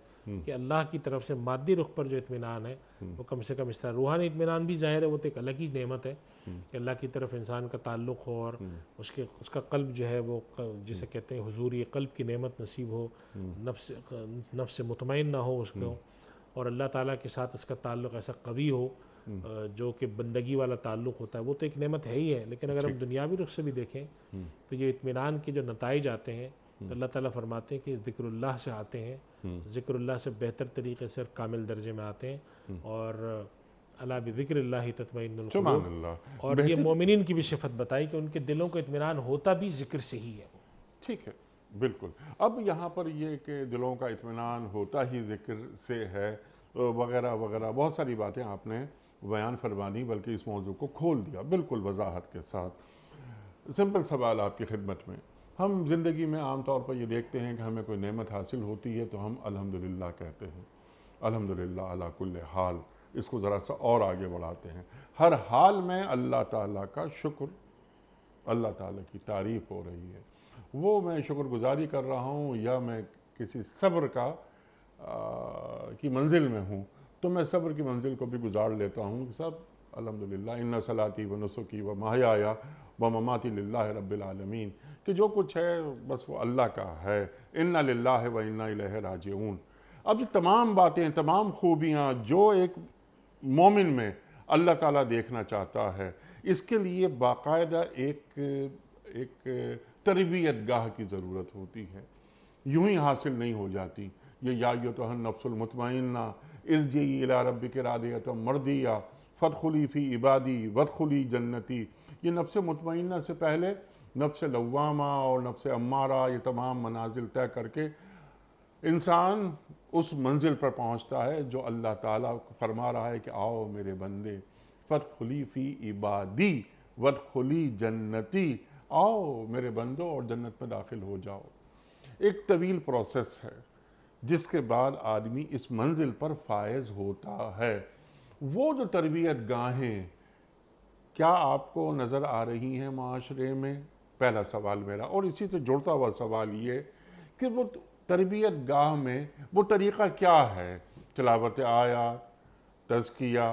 کہ اللہ کی طرف سے مادی رخ پر جو اطمینان ہے وہ کم سے کم اس طرح، روحانی اطمینان بھی ظاہر ہے وہ تو ایک الگ ہی نعمت ہے کہ اللہ کی طرف انسان کا تعلق ہو اور اس کا قلب جو ہے وہ جسے کہتے ہیں حضور قلب کی نعمت نصیب ہو، نفس مطمئن نہ ہو اس کو، اور اللہ تعالیٰ کے ساتھ اس کا تعلق ایسا قوی ہو جو کہ بندگی والا تعلق ہوتا ہے، وہ تو ایک نعمت ہے ہی ہے۔ لیکن اگر ہم دنیاوی رخ سے بھی دیکھیں تو یہ اطمینان کے جو نتائج آتے ہیں تو اللہ تعالیٰ فرماتے ہیں کہ ذکر اللہ سے آتے ہیں، ذکر اللہ سے بہتر طریقے سے کامل درجے میں آتے ہیں، اور الا بذکر اللہ تطمئن سبحان القلوب، اللہ، اور یہ مومنین کی بھی صفت بتائی کہ ان کے دلوں کو اطمینان ہوتا بھی ذکر سے ہی ہے۔ ٹھیک ہے، بالکل۔ اب یہاں پر یہ کہ دلوں کا اطمینان ہوتا ہی ذکر سے ہے وغیرہ وغیرہ، بہت ساری باتیں آپ نے بیان فرمانی، بلکہ اس موضوع کو کھول دیا بالکل وضاحت کے ساتھ۔ سمپل سوال آپ کی خدمت میں، ہم زندگی میں عام طور پر یہ دیکھتے ہیں کہ ہمیں کوئی نعمت حاصل ہوتی ہے تو ہم الحمدللہ کہتے ہیں، الحمدللہ علی کل حال، اس کو ذرا سا اور آگے بڑھاتے ہیں، ہر حال میں اللہ تعالیٰ کا شکر، اللہ تعالیٰ کی تعریف ہو رہی ہے، وہ میں شکر گزاری کر رہا ہوں یا میں کسی صبر کی منزل میں ہوں تو میں صبر کی منزل کو بھی گزار لیتا ہوں کہ سب الحمدللہ ان صلاتی و نسکی و محیایا و مماتی للہ رب العالمین، کہ جو کچھ ہے بس وہ اللہ کا ہے، انا للہ و انا الیہ راجعون۔ اب یہ تمام باتیں، تمام خوبیاں جو ایک مومن میں اللہ تعالیٰ دیکھنا چاہتا ہے، اس کے لیے باقاعدہ ایک تربیت گاہ کی ضرورت ہوتی ہے، یوں ہی حاصل نہیں ہو جاتی۔ یہ یا ایتھا النفس المطمئنہ ارجعی الی ربک راضیۃ مرضیہ فادخلی فی عبادی وادخلی جنتی، یہ نفس مطمئنہ سے پہلے نفس لوامہ اور نفس امارہ، یہ تمام منازل طے کر کے انسان اس منزل پر پہنچتا ہے جو اللہ تعالیٰ فرما رہا ہے کہ آؤ میرے بندے، فادخلی فی عبادی وادخلی جنتی، آؤ میرے بندو اور جنت میں داخل ہو جاؤ۔ ایک طویل پروسیس ہے جس کے بعد آدمی اس منزل پر فائز ہوتا ہے۔ وہ جو تربیت گاہیں کیا آپ کو نظر آ رہی ہیں معاشرے میں؟ پہلا سوال میرا، اور اسی سے جڑتا ہوا سوال یہ کہ وہ تربیت گاہ میں وہ طریقہ کیا ہے؟ تلاوت آیات، تزکیہ،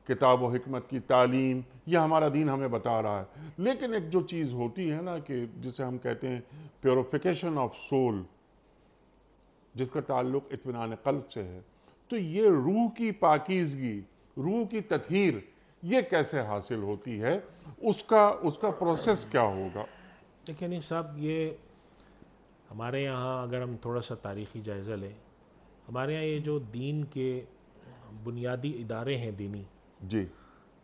کتاب و حکمت کی تعلیم، یہ ہمارا دین ہمیں بتا رہا ہے، لیکن ایک جو چیز ہوتی ہے نا کہ جسے ہم کہتے ہیں پیوریفیکیشن آف سول، جس کا تعلق اطمینان قلب سے ہے، تو یہ روح کی پاکیزگی، روح کی تطہیر، یہ کیسے حاصل ہوتی ہے؟ اس کا پروسیس کیا ہوگا؟ لیکن صاحب، یہ ہمارے یہاں اگر ہم تھوڑا سا تاریخی جائزہ لیں، ہمارے یہاں یہ جو دین کے بنیادی ادارے ہیں دینی، جی،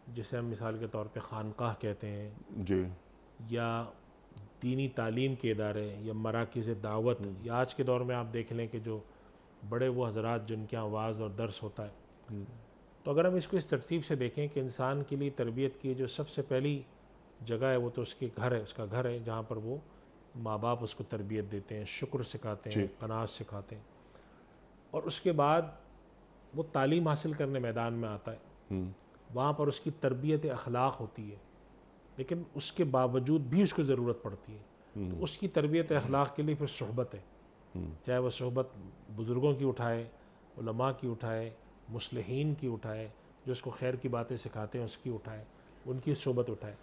جسے ہم مثال کے طور پہ خانقاہ کہتے ہیں، جی، یا دینی تعلیم کے ادارے، یا مراکز دعوت، یا آج کے دور میں آپ دیکھ لیں کہ جو بڑے وہ حضرات جن کے آواز اور درس ہوتا ہے، تو اگر ہم اس کو اس ترتیب سے دیکھیں کہ انسان کے لیے تربیت کی جو سب سے پہلی جگہ ہے وہ تو اس کے گھر ہے، اس کا گھر ہے، جہاں پر وہ ماں باپ اس کو تربیت دیتے ہیں، شکر سکھاتے ہیں، قناعت سکھاتے ہیں، اور اس کے بعد وہ تعلیم حاصل کرنے میدان میں آتا ہے، وہاں پر اس کی تربیت اخلاق ہوتی ہے، لیکن اس کے باوجود بھی اس کو ضرورت پڑتی ہے، تو اس کی تربیت اخلاق کے لیے پھر صحبت ہے، چاہے وہ صحبت بزرگوں کی اٹھائے، علماء کی اٹھائے، مصلحین کی اٹھائے، جو اس کو خیر کی باتیں سکھاتے ہیں اس کی اٹھائے، ان کی صحبت اٹھائے،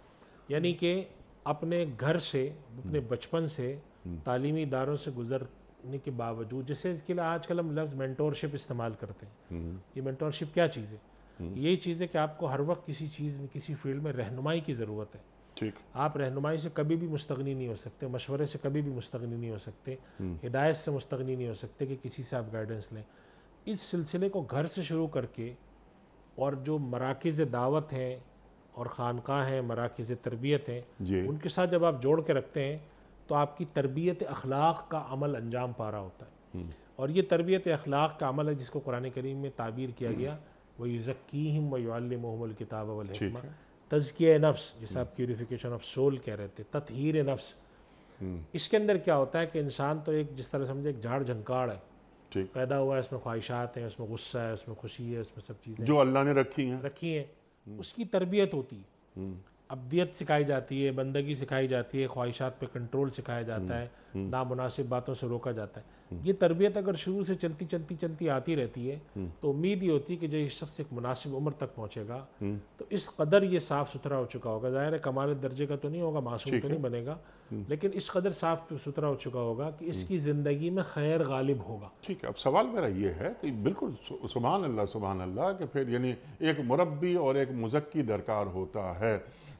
یعنی کہ اپنے گھر سے، اپنے بچپن سے تعلیمی اداروں سے گزرنے کے باوجود، جیسے اس کے لیے آج کل ہم لفظ مینٹورشپ استعمال کرتے ہیں، یہ مینٹورشپ کیا چیز ہے؟ یہی چیز ہے کہ آپ کو ہر وقت کسی چیز میں، کسی فیلڈ میں رہنمائی کی ضرورت ہے، آپ رہنمائی سے کبھی بھی مستغنی نہیں ہو سکتے، مشورے سے کبھی بھی مستغنی نہیں ہو سکتے، ہدایت سے مستغنی نہیں ہو سکتے کہ کسی سے آپ گائیڈنس لیں۔ اس سلسلے کو گھر سے شروع کر کے، اور جو مراکز دعوت ہیں اور خانقاہ ہیں، مراکز تربیت ہیں، ان کے ساتھ جب آپ جوڑ کے رکھتے ہیں تو آپ کی تربیت اخلاق کا عمل انجام پا رہا ہوتا ہے، اور یہ تربیت اخلاق کا عمل ہے جس کو قرآن کریم میں تعبیر کیا گیا وَيُزَكِّيهِمْ وَيُعَلِّمُهُمُ الْكِتَابَ وَالْحِكْمَةَ، تزکیہ نفس جیسا آپ پیوریفیکیشن آف سول کہہ رہے تھے، تطہیر نفس۔ اس کے اندر کیا ہوتا ہے کہ انسان تو ایک، جس طرح سمجھے ایک جھاڑ جھنکاڑ ہے، پیدا ہوا ہے، اس میں خواہشات ہیں، اس میں غصہ ہے، اس میں خوشی ہے، اس میں سب چیزیں جو اللہ نے رکھی ہیں، اس کی تربیت ہوتی ہے، ابدیت سکھائی جاتی ہے، بندگی سکھائی جاتی ہے، خواہشات پہ کنٹرول سکھایا جاتا ہے، نامناسب باتوں سے روکا جاتا ہے. یہ تربیت اگر شروع سے چلتی آتی رہتی ہے تو امید یہ ہوتی ہے کہ جو یہ شخص ایک مناسب عمر تک پہنچے گا تو اس قدر یہ صاف ستھرا ہو چکا ہوگا. ظاہر ہے کمال درجے کا تو نہیں ہوگا, معصوم تو نہیں بنے گا, لیکن اس قدر صاف ستھرا ہو چکا ہوگا کہ اس کی زندگی میں خیر غالب ہوگا. ٹھیک ہے. اب سوال میرا یہ ہے کہ بالکل سبحان اللہ کہ پھر یعنی ایک مربی اور ایک مزکی درکار ہوتا ہے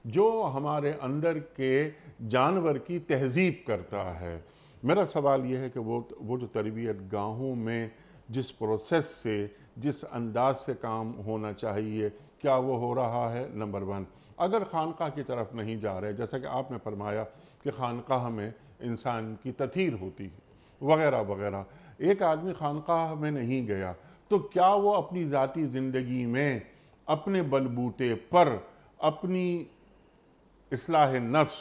جو ہمارے اندر کے جانور کی تہذیب کرتا ہے. میرا سوال یہ ہے کہ وہ جو تربیت گاہوں میں جس پروسیس سے جس انداز سے کام ہونا چاہیے کیا وہ ہو رہا ہے؟ نمبر 1. اگر خانقاہ کی طرف نہیں جا رہے, جیسا کہ آپ نے فرمایا کہ خانقاہ میں انسان کی تطہیر ہوتی ہے وغیرہ وغیرہ, ایک آدمی خانقاہ میں نہیں گیا تو کیا وہ اپنی ذاتی زندگی میں اپنے بلبوتے پر اپنی اصلاح نفس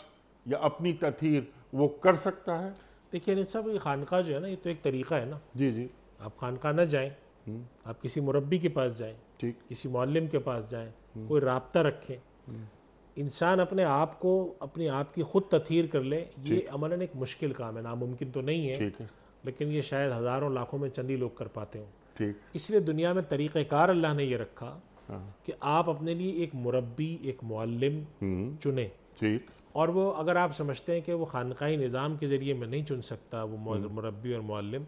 یا اپنی تطہیر وہ کر سکتا ہے؟ دیکھیے نہیں صاحب, یہ خانقاہ جو ہے نا یہ تو ایک طریقہ ہے نا. جی آپ خانقاہ نہ جائیں, آپ کسی مربی کے پاس جائیں, ٹھیک, کسی معلم کے پاس جائیں, کوئی رابطہ رکھیں, انسان اپنے آپ کو اپنی آپ کی خود تطہیر کر لے. یہ عملاً ایک مشکل کام ہے, ناممکن تو نہیں ہے, ٹھیک ہے, لیکن یہ شاید ہزاروں لاکھوں میں چند ہی لوگ کر پاتے ہوں. ٹھیک, اس لیے دنیا میں طریقہ کار اللہ نے یہ رکھا کہ آپ اپنے لیے ایک مربی, ایک معلم چنیں. ٹھیک, اور وہ اگر آپ سمجھتے ہیں کہ وہ خانقاہی نظام کے ذریعے میں نہیں چن سکتا وہ مربی اور معلم,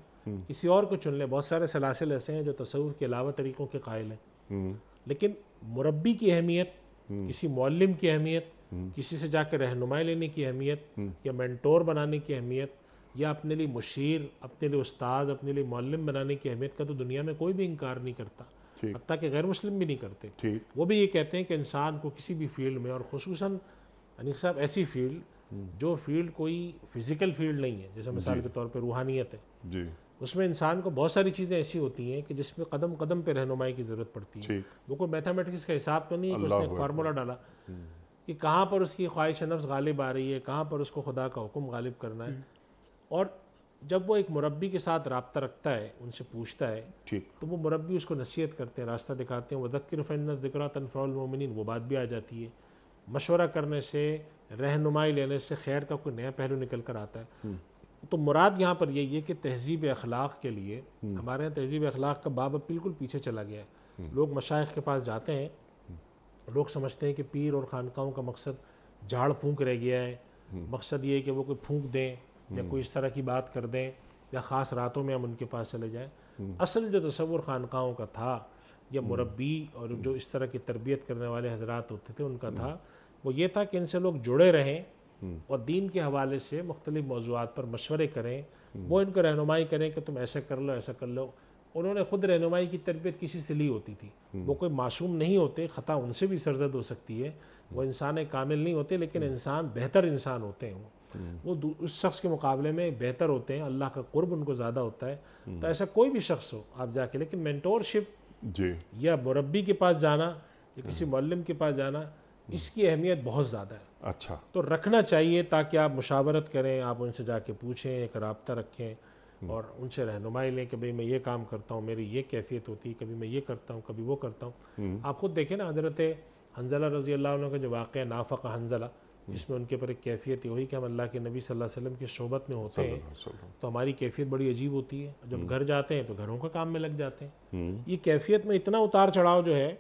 کسی اور کو چن لے. بہت سارے سلاسل ایسے ہیں جو تصوف کے علاوہ طریقوں کے قائل ہیں, لیکن مربی کی اہمیت, کسی معلم کی اہمیت, کسی سے جا کے رہنمائی لینے کی اہمیت یا مینٹور بنانے کی اہمیت یا اپنے لیے مشیر, اپنے لیے استاد, اپنے لیے معلم بنانے کی اہمیت کا تو دنیا میں کوئی بھی انکار نہیں کرتا, حتیٰ کہ غیر مسلم بھی نہیں کرتے. وہ بھی یہ کہتے ہیں کہ انسان کو کسی بھی فیلڈ میں, اور خصوصاً انیق صاحب ایسی فیلڈ جو فیلڈ کوئی فزیکل فیلڈ نہیں ہے, جیسے مثال کے طور پہ روحانیت ہے, اس میں انسان کو بہت ساری چیزیں ایسی ہوتی ہیں کہ جس میں قدم قدم پہ رہنمائی کی ضرورت پڑتی ہے. وہ کوئی میتھمیٹکس کا حساب تو نہیں ہے کہ اس نے ایک فارمولا ڈالا کہ کہاں پر اس کی خواہش نفس غالب آ رہی ہے, کہاں پر اس کو خدا کا حکم غالب کرنا ہے. اور جب وہ ایک مربی کے ساتھ رابطہ رکھتا ہے, ان سے پوچھتا ہے, تو وہ مربی اس کو نصیحت کرتے ہیں, راستہ دکھاتے ہیں. وَذَكِّرْ فَإِنَّ الذِّكْرَىٰ تَنفَعُ الْمُؤْمِنِينَ, وہ بات بھی آ جاتی ہے. مشورہ کرنے سے, رہنمائی لینے سے خیر کا کوئی نیا پہلو نکل کر آتا ہے. تو مراد یہاں پر یہی ہے کہ تہذیب اخلاق کے لیے ہمارے یہاں تہذیب اخلاق کا باب اب بالکل پیچھے چلا گیا ہے. لوگ مشائخ کے پاس جاتے ہیں, لوگ سمجھتے ہیں کہ پیر اور خانقاہوں کا مقصد جھاڑ پھونک رہ گیا ہے, مقصد یہ ہے کہ وہ کوئی پھونک دیں یا کوئی اس طرح کی بات کر دیں یا خاص راتوں میں ہم ان کے پاس چلے جائیں. اصل جو تصور خانقاہوں کا تھا یا مربی اور جو اس طرح کی تربیت کرنے والے حضرات ہوتے تھے ان کا تھا, وہ یہ تھا کہ ان سے لوگ جڑے رہیں اور دین کے حوالے سے مختلف موضوعات پر مشورے کریں, وہ ان کو رہنمائی کریں کہ تم ایسا کر لو, ایسا کر لو. انہوں نے خود رہنمائی کی تربیت کسی سے لی ہوتی تھی. وہ کوئی معصوم نہیں ہوتے, خطا ان سے بھی سرزد ہو سکتی ہے, وہ انسان کامل نہیں ہوتے, لیکن انسان بہتر انسان ہوتے ہیں. وہ اس شخص کے مقابلے میں بہتر ہوتے ہیں, اللہ کا قرب ان کو زیادہ ہوتا ہے. تو ایسا کوئی بھی شخص ہو آپ جا کے, لیکن مینٹورشپ یا مربی کے پاس جانا یا کسی معلم کے پاس جانا, اس کی اہمیت بہت زیادہ ہے. اچھا, تو رکھنا چاہیے تاکہ آپ مشاورت کریں, آپ ان سے جا کے پوچھیں, ایک رابطہ رکھیں اور ان سے رہنمائی لیں کہ بھئی میں یہ کام کرتا ہوں, میری یہ کیفیت ہوتی ہے, کبھی میں یہ کرتا ہوں, کبھی وہ کرتا ہوں. آپ خود دیکھیں نا حضرت حنظلہ رضی اللہ عنہ کا جو واقعہ نافق حنظلہ, جس میں ان کے پر ایک کیفیت یہ ہوئی کہ ہم اللہ کے نبی صلی اللہ علیہ وسلم کی صحبت میں ہوتے ہیں تو ہماری کیفیت بڑی عجیب ہوتی ہے. جب گھر جاتے ہیں تو گھروں کا کام میں لگ جاتے ہیں. یہ کیفیت میں اتنا اتار چڑھاؤ جو ہے,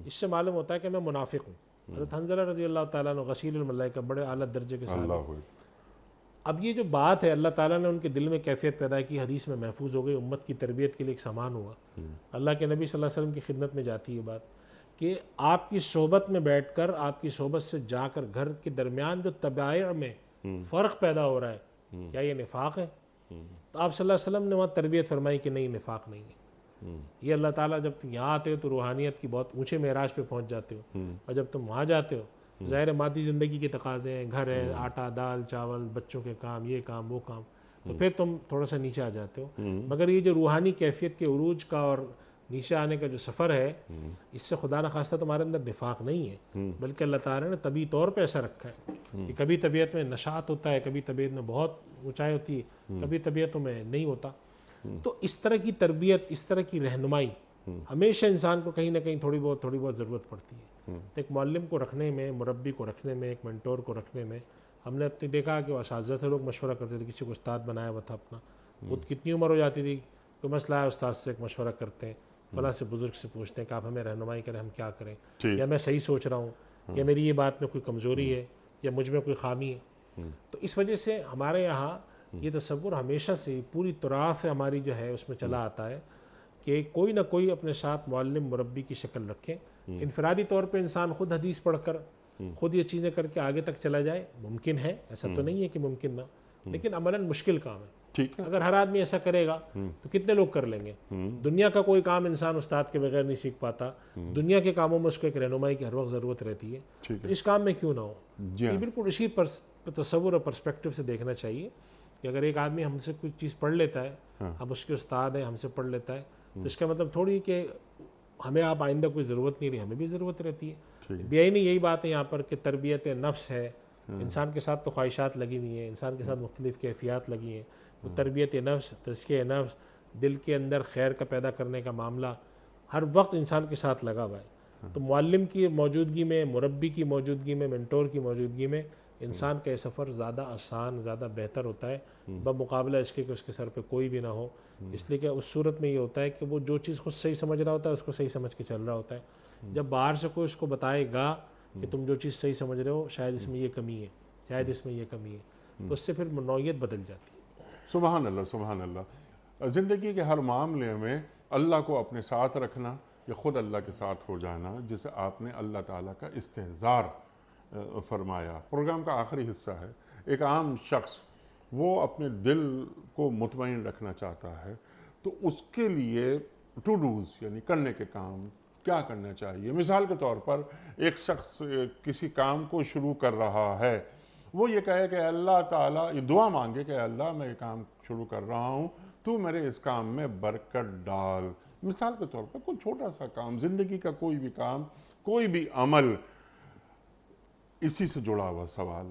اس سے معلوم ہوتا ہے کہ میں منافق ہوں. حضرت حنظلہ رضی اللہ تعالیٰ عنہ غسیل الملائکہ, بڑے اعلیٰ درجے کے صحابی. اب یہ جو بات ہے اللہ تعالیٰ نے ان کے دل میں کیفیت پیدا کی, حدیث میں محفوظ ہو گئی, امت کی تربیت کے لیے ایک سامان ہوا. اللہ کے نبی صلی اللہ علیہ وسلم کی خدمت میں جاتی ہے بات کہ آپ کی صحبت میں بیٹھ کر, آپ کی صحبت سے جا کر گھر کے درمیان جو طبائع میں فرق پیدا ہو رہا ہے, کیا یہ نفاق ہے؟ تو آپ صلی اللہ علیہ وسلم نے وہاں تربیت فرمائی کہ نہیں, نفاق نہیں ہے. یہ اللہ تعالیٰ جب تم یہاں آتے ہو تو روحانیت کی بہت اونچے معراج پہ پہنچ جاتے ہو, اور جب تم وہاں جاتے ہو ظاہر مادی زندگی کے تقاضے ہیں, گھر ہے, آٹا دال چاول, بچوں کے کام, یہ کام وہ کام, تو پھر تم تھوڑا سا نیچے آ جاتے ہو. مگر یہ جو روحانی کیفیت کے عروج کا اور نیچے آنے کا جو سفر ہے, اس سے خدا نخواستہ تمہارے اندر نفاق نہیں ہے, بلکہ اللہ تعالیٰ نے طبی طور پہ ایسا رکھا ہے کہ کبھی طبیعت میں نشاط ہوتا ہے, کبھی طبیعت میں بہت اونچائی ہوتی ہے, کبھی طبیعتوں میں نہیں ہوتا. تو اس طرح کی تربیت, اس طرح کی رہنمائی ہمیشہ انسان کو کہیں نہ کہیں تھوڑی بہت ضرورت پڑتی ہے. تو ایک معلم کو رکھنے میں, مربی کو رکھنے میں, ایک منٹور کو رکھنے میں ہم نے اپنی دیکھا کہ وہ اساتذہ سے لوگ مشورہ کرتے تھے، کسی کو استاد بنایا ہوا تھا اپنا، خود کتنی عمر ہو جاتی تھی، کوئی مسئلہ ہے استاد سے ایک مشورہ کرتے ہیں، فلاں سے بزرگ سے پوچھتے ہیں کہ آپ ہمیں رہنمائی کریں، ہم کیا کریں، ٹھیک. یا میں صحیح سوچ رہا ہوں، یا میری یہ بات میں کوئی کمزوری ہے، یا مجھ میں کوئی خامی ہے. تو اس وجہ سے ہمارے یہاں یہ تصور ہمیشہ سے پوری تراث ہماری جو ہے اس میں چلا آتا ہے کہ کوئی نہ کوئی اپنے ساتھ معلم مربی کی شکل رکھیں. انفرادی طور پہ انسان خود حدیث پڑھ کر خود یہ چیزیں کر کے آگے تک چلا جائے، ممکن ہے، ایسا تو نہیں ہے کہ ممکن نہ، لیکن عملاً مشکل کام ہے. ٹھیک ہے. اگر ہر آدمی ایسا کرے گا تو کتنے لوگ کر لیں گے؟ دنیا کا کوئی کام انسان استاد کے بغیر نہیں سیکھ پاتا. دنیا کے کاموں میں اس کو ایک رہنمائی کی ہر وقت ضرورت رہتی ہے. تو اس کام میں کیوں نہ ہو؟ یہ بالکل اسی تصور اور پرسپیکٹو سے دیکھنا چاہیے کہ اگر ایک آدمی ہم سے کوئی چیز پڑھ لیتا ہے، اب اس کے استاد ہیں، ہم سے پڑھ لیتا ہے، تو اس کا مطلب تھوڑی کہ ہمیں آپ آئندہ کوئی ضرورت نہیں رہی، ہمیں بھی ضرورت رہتی ہے. بیائی نہیں، یہی بات ہے یہاں پر کہ تربیت نفس ہے. انسان کے ساتھ تو خواہشات لگی ہوئی ہیں، انسان کے ساتھ مختلف کیفیات لگی ہیں. تو تربیت نفس، تزکیہ نفس، دل کے اندر خیر کا پیدا کرنے کا معاملہ ہر وقت انسان کے ساتھ لگا ہوا ہے. تو معلم کی موجودگی میں، مربی کی موجودگی میں، منٹور کی موجودگی میں انسان کا یہ سفر زیادہ آسان، زیادہ بہتر ہوتا ہے بمقابلہ اس کے کہ اس کے سر پہ کوئی بھی نہ ہو. اس لیے کہ اس صورت میں یہ ہوتا ہے کہ وہ جو چیز خود صحیح سمجھ رہا ہوتا ہے اس کو صحیح سمجھ کے چل رہا ہوتا ہے. جب باہر سے کوئی اس کو بتائے گا کہ تم جو چیز صحیح سمجھ رہے ہو شاید اس میں یہ کمی ہے، شاید اس میں یہ کمی ہے، تو اس سے پھر نوعیت بدل جاتی ہے. سبحان اللہ، سبحان اللہ. زندگی کے ہر معاملے میں اللہ کو اپنے ساتھ رکھنا یا خود اللہ کے ساتھ ہو جانا، جسے آپ نے اللہ تعالیٰ کا استحضار فرمایا. پروگرام کا آخری حصہ ہے. ایک عام شخص وہ اپنے دل کو مطمئن رکھنا چاہتا ہے، تو اس کے لیے ٹو ڈوز یعنی کرنے کے کام کیا کرنا چاہیے؟ مثال کے طور پر ایک شخص کسی کام کو شروع کر رہا ہے، وہ یہ کہے کہ اللہ تعالیٰ، یہ دعا مانگے کہ اللہ میں یہ کام شروع کر رہا ہوں، تو میرے اس کام میں برکت ڈال. مثال کے طور پر کوئی چھوٹا سا کام، زندگی کا کوئی بھی کام، کوئی بھی عمل، اسی سے جڑا ہوا سوال.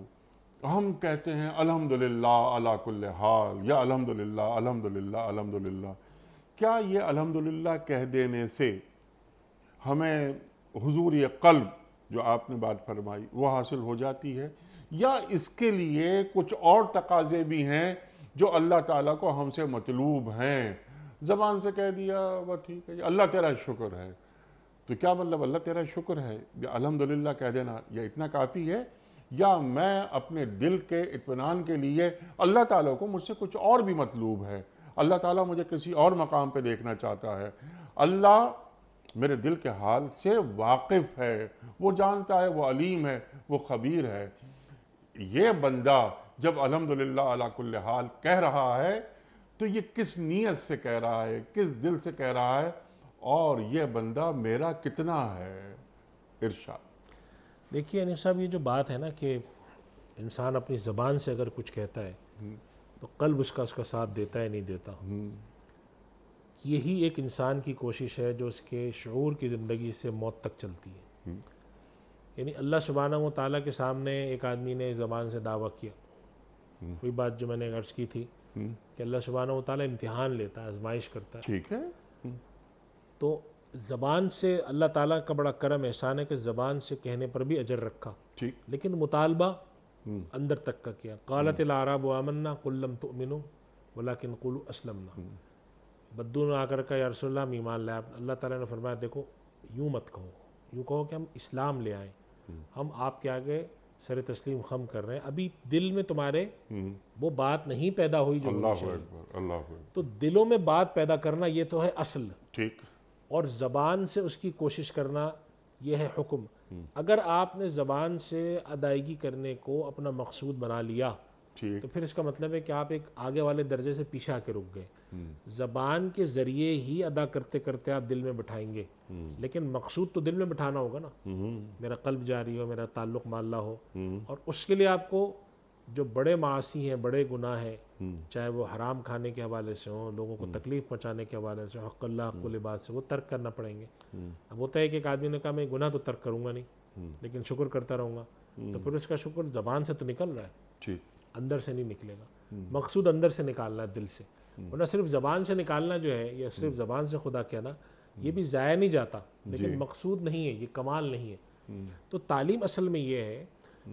ہم کہتے ہیں الحمدللہ علی کل حال، یا الحمدللہ الحمدللہ الحمدللہ. کیا یہ الحمدللہ کہہ دینے سے ہمیں حضور قلب جو آپ نے بات فرمائی وہ حاصل ہو جاتی ہے، یا اس کے لیے کچھ اور تقاضے بھی ہیں جو اللہ تعالیٰ کو ہم سے مطلوب ہیں؟ زبان سے کہہ دیا وہ ٹھیک ہے، اللہ تیرا شکر ہے، تو کیا مطلب اللہ تیرا شکر ہے یا الحمدللہ کہہ دینا یہ اتنا کافی ہے، یا میں اپنے دل کے اطمینان کے لیے اللہ تعالیٰ کو مجھ سے کچھ اور بھی مطلوب ہے، اللہ تعالیٰ مجھے کسی اور مقام پہ دیکھنا چاہتا ہے، اللہ میرے دل کے حال سے واقف ہے، وہ جانتا ہے، وہ علیم ہے، وہ خبیر ہے. یہ بندہ جب الحمدللہ علی کل حال کہہ رہا ہے تو یہ کس نیت سے کہہ رہا ہے، کس دل سے کہہ رہا ہے، اور یہ بندہ میرا کتنا ہے؟ ارشاد. دیکھیے انیس صاحب، یہ جو بات ہے نا کہ انسان اپنی زبان سے اگر کچھ کہتا ہے تو قلب اس کا ساتھ دیتا ہے نہیں دیتا. یہی ایک انسان کی کوشش ہے جو اس کے شعور کی زندگی سے موت تک چلتی ہے. یعنی اللہ سبحانہ و تعالیٰ کے سامنے ایک آدمی نے زبان سے دعویٰ کیا، کوئی بات جو میں نے عرض کی تھی کہ اللہ سبحانہ و تعالیٰ امتحان لیتا ہے، آزمائش کرتا ہے. ٹھیک ہے. تو زبان سے اللہ تعالیٰ کا بڑا کرم احسان ہے کہ زبان سے کہنے پر بھی اجر رکھا، ٹھیک. لیکن مطالبہ اندر تک کا کیا. قالت الاعراب آمنا قل لم تؤمنوا ولکن قولوا اسلمنا. بدو نے آ کر کہا یا رسول اللہ ہم ایمان لائے. اللہ تعالیٰ نے فرمایا دیکھو یوں مت کہو، یوں کہو کہ ہم اسلام لے آئیں، ہم آپ کے آگے سر تسلیم خم کر رہے ہیں، ابھی دل میں تمہارے وہ بات نہیں پیدا ہوئی جو ہونی چاہیے. اللہ اکبر. تو دلوں میں بات پیدا کرنا یہ تو ہے اصل، ٹھیک. اور زبان سے اس کی کوشش کرنا یہ ہے حکم. اگر آپ نے زبان سے ادائیگی کرنے کو اپنا مقصود بنا لیا ٹھیک. تو پھر اس کا مطلب ہے کہ آپ ایک آگے والے درجے سے پیچھے آ کے رک گئے. زبان کے ذریعے ہی ادا کرتے کرتے آپ دل میں بٹھائیں گے، لیکن مقصود تو دل میں بٹھانا ہوگا نا. میرا قلب جاری ہو، میرا تعلق مع اللہ ہو، اور اس کے لیے آپ کو جو بڑے معاصی ہیں، بڑے گناہ ہیں، چاہے وہ حرام کھانے کے حوالے سے ہوں، لوگوں کو تکلیف پہنچانے کے حوالے سے، حق اللہ حق العباد سے، وہ ترک کرنا پڑیں گے. اب ہوتا ہے کہ ایک آدمی نے کہا میں گناہ تو ترک کروں گا نہیں لیکن شکر کرتا رہوں گا، تو پھر اس کا شکر زبان سے تو نکل رہا ہے، ٹھیک. اندر سے نہیں نکلے گا. مقصود اندر سے نکالنا ہے، دل سے. ورنہ صرف زبان سے نکالنا جو ہے، یا صرف زبان سے خدا کہنا، یہ بھی ضائع نہیں جاتا، لیکن مقصود نہیں ہے، یہ کمال نہیں ہے. تو تعلیم اصل میں یہ ہے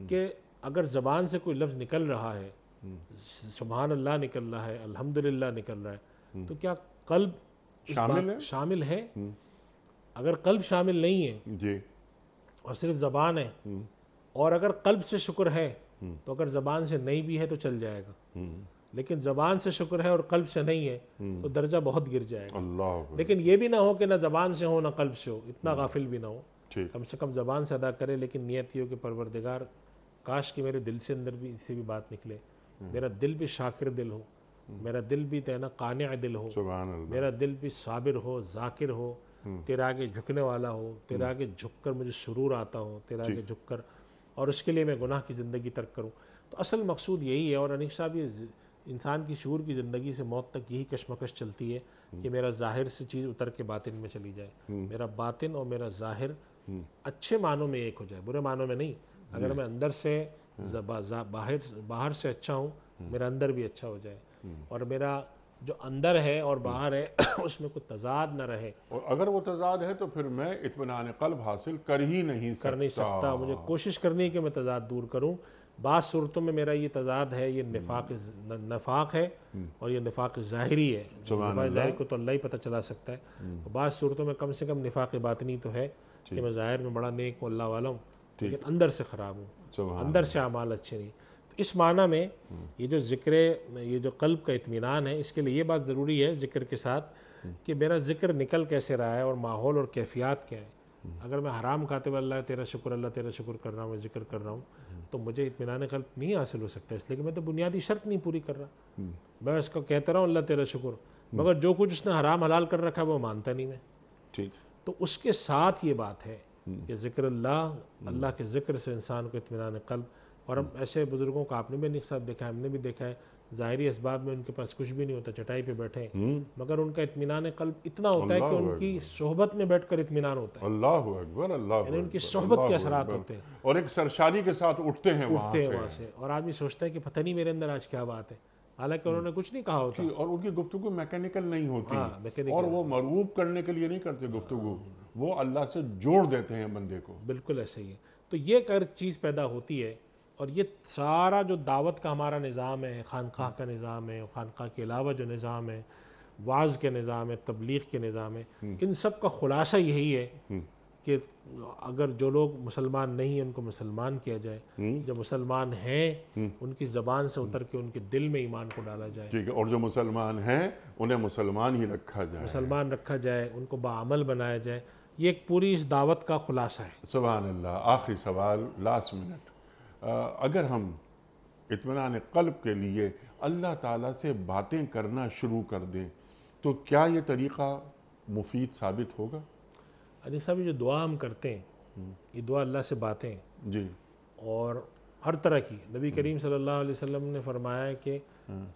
کہ اگر زبان سے کوئی لفظ نکل رہا ہے، سبحان اللہ نکل رہا ہے، الحمدللہ نکل رہا ہے، تو کیا قلب اس بات شامل ہے؟ اگر قلب شامل نہیں ہے جی اور صرف زبان ہے، اور اگر قلب سے شکر ہے تو اگر زبان سے نہیں بھی ہے تو چل جائے گا، لیکن زبان سے شکر ہے اور قلب سے نہیں ہے تو درجہ بہت گر جائے گا۔ اللہ لیکن یہ بھی نہ ہو کہ نہ زبان سے ہو نہ قلب سے ہو، اتنا غافل بھی نہ ہو، ٹھیک کم سے کم زبان سے ادا کرے، لیکن نیت یہ ہو کہ پروردگار کاش کہ میرے دل سے اندر بھی سے بھی بات نکلے، میرا دل بھی شاکر دل ہو، میرا دل بھی نا قانع دل ہو، سبحان اللہ میرا دل بھی صابر ہو، ذاکر ہو، تیرے آگے جھکنے والا ہو، تیرے آگے جھک کر مجھے سرور آتا ہو، تیرے آگے جھک کر، اور اس کے لیے میں گناہ کی زندگی ترک کروں۔ تو اصل مقصود یہی ہے، اور انیس صاحب یہ انسان کی شعور کی زندگی سے موت تک یہی کشمکش چلتی ہے کہ میرا ظاہر سے چیز اتر کے باطن میں چلی جائے، میرا باطن اور میرا ظاہر اچھے معنوں میں ایک ہو جائے، برے معنوں میں نہیں۔ اگر میں اندر سے باہر سے اچھا ہوں، میرا اندر بھی اچھا ہو جائے، اور میرا جو اندر ہے اور باہر ہے اس میں کوئی تضاد نہ رہے۔ اور اگر وہ تضاد ہے تو پھر میں اطمینان قلب حاصل کر ہی نہیں سکتا۔ مجھے کوشش کرنی ہے کہ میں تضاد دور کروں۔ بعض صورتوں میں میرا یہ تضاد ہے، یہ نفاق ہے، اور یہ نفاق ظاہری ہے، نفاق ظاہر کو تو اللہ ہی پتہ چلا سکتا ہے۔ بعض صورتوں میں کم سے کم نفاق باطنی تو ہے کہ میں ظاہر میں بڑا نیک ہوں، اللہ والا ہوں، لیکن اندر سے خراب ہوں، اندر سے اعمال اچھے نہیں۔ تو اس معنی میں یہ جو ذکر، یہ جو قلب کا اطمینان ہے، اس کے لیے یہ بات ضروری ہے ذکر کے ساتھ کہ میرا ذکر نکل کیسے رہا ہے اور ماحول اور کیفیات کیا ہے۔ اگر میں حرام کھاتے ہوئے اللہ تیرا شکر کر رہا ہوں، میں ذکر کر رہا ہوں، تو مجھے اطمینان قلب نہیں حاصل ہو سکتا، اس لیے کہ میں تو بنیادی شرط نہیں پوری کر رہا۔ میں اس کو کہتا رہا ہوں اللہ تیرا شکر، مگر جو کچھ اس نے حرام حلال کر رکھا ہے وہ مانتا نہیں میں۔ ٹھیک، تو اس کے ساتھ یہ بات ہے کہ ذکر اللہ کے ذکر سے انسان کو اطمینان قلب، اور ہم ایسے بزرگوں کو آپ نے بھی نیک صاحب دیکھا ہے، ہم نے بھی دیکھا ہے، ظاہری اسباب میں ان کے پاس کچھ بھی نہیں ہوتا، چٹائی پہ بیٹھے ہیں، مگر ان کا اطمینان قلب اتنا ہوتا ہے کہ ان کی صحبت میں بیٹھ کر اطمینان ہوتا ہے، اللہ اکبر، اللہ یعنی ان کی صحبت کے اثرات ہوتے ہیں، اور ایک سرشاری کے ساتھ اٹھتے ہیں وہاں سے، اور آدمی سوچتا ہے کہ پتہ نہیں میرے اندر آج کیا بات ہے، حالانکہ انہوں نے کچھ نہیں کہا ہوتا، اور ان کی گفتگو میکینیکل نہیں ہوتی، اور وہ مرغوب کرنے کے لیے نہیں کرتے گفتگو، وہ اللہ سے جوڑ دیتے ہیں بندے کو۔ بالکل ایسے ہی ہے۔ تو یہ اگر چیز پیدا ہوتی ہے، اور یہ سارا جو دعوت کا ہمارا نظام ہے، خانقاہ کا نظام ہے، خانقاہ کے علاوہ جو نظام ہے، وعظ کے نظام ہے، تبلیغ کے نظام ہے، ان سب کا خلاصہ یہی ہے کہ اگر جو لوگ مسلمان نہیں ہیں ان کو مسلمان کیا جائے، جو مسلمان ہیں ان کی زبان سے اتر کے ان کے دل میں ایمان کو ڈالا جائے، ٹھیک ہے، اور جو مسلمان ہیں انہیں مسلمان ہی رکھا جائے، ان کو باعمل بنایا جائے۔ یہ ایک پوری اس دعوت کا خلاصہ ہے۔ سبحان اللہ۔ آخری سوال، لاسٹ منٹ، اگر ہم اطمینان قلب کے لیے اللہ تعالیٰ سے باتیں کرنا شروع کر دیں تو کیا یہ طریقہ مفید ثابت ہوگا؟ انیس صاحب، جو دعا ہم کرتے ہیں، یہ دعا اللہ سے باتیں، جی، اور ہر طرح کی، نبی کریم صلی اللہ علیہ وسلم نے فرمایا ہے کہ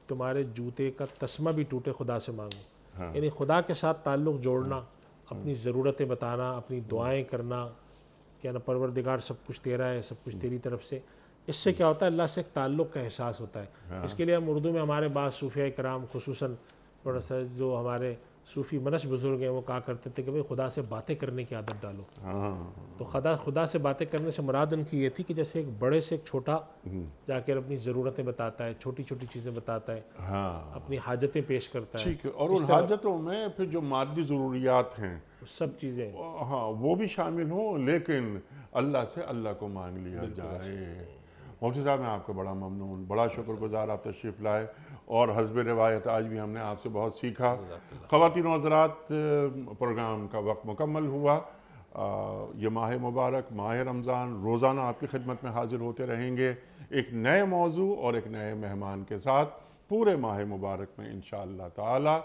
تمہارے جوتے کا تسمہ بھی ٹوٹے خدا سے مانگو، یعنی خدا کے ساتھ تعلق جوڑنا، اپنی ضرورتیں بتانا، اپنی دعائیں کرنا، کہ نا پروردگار سب کچھ تیرا ہے، سب کچھ تیری طرف سے۔ اس سے کیا ہوتا ہے؟ اللہ سے ایک تعلق کا احساس ہوتا ہے۔ اس کے لیے ہم اردو میں ہمارے بعض صوفیاء کرام، خصوصاً تھوڑا سا جو ہمارے صوفی منش بزرگ ہیں، وہ کہا کرتے تھے کہ بھئی خدا سے باتیں کرنے کی عادت ڈالو۔ تو خدا سے باتیں کرنے سے مراد ان کی یہ تھی کہ جیسے ایک بڑے سے ایک چھوٹا جا کر اپنی ضرورتیں بتاتا ہے، چھوٹی چھوٹی چیزیں بتاتا ہے، اپنی حاجتیں پیش کرتا ہے۔ ٹھیک ہے، اور ان حاجتوں میں پھر جو مادی ضروریات ہیں سب چیزیں، ہاں، وہ بھی شامل ہوں، لیکن اللہ سے اللہ کو مانگ لیا جائے۔ مفتی صاحب، میں آپ کا بڑا ممنون، بڑا شکر گزار، آپ تشریف لائے، اور حسب روایت آج بھی ہم نے آپ سے بہت سیکھا۔ خواتین و حضرات، پروگرام کا وقت مکمل ہوا۔ یہ ماہ مبارک، ماہ رمضان، روزانہ آپ کی خدمت میں حاضر ہوتے رہیں گے ایک نئے موضوع اور ایک نئے مہمان کے ساتھ، پورے ماہ مبارک میں انشاءاللہ تعالی،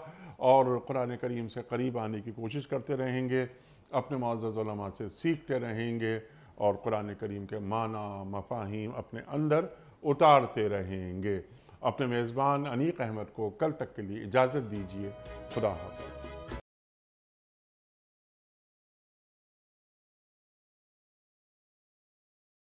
اور قرآن کریم سے قریب آنے کی کوشش کرتے رہیں گے، اپنے معزز علماء سے سیکھتے رہیں گے، اور قرآن کریم کے معنی، مفاہیم اپنے اندر اتارتے رہیں گے۔ اپنے میزبان انیق احمد کو کل تک کے لیے اجازت دیجیے۔ خدا حافظ۔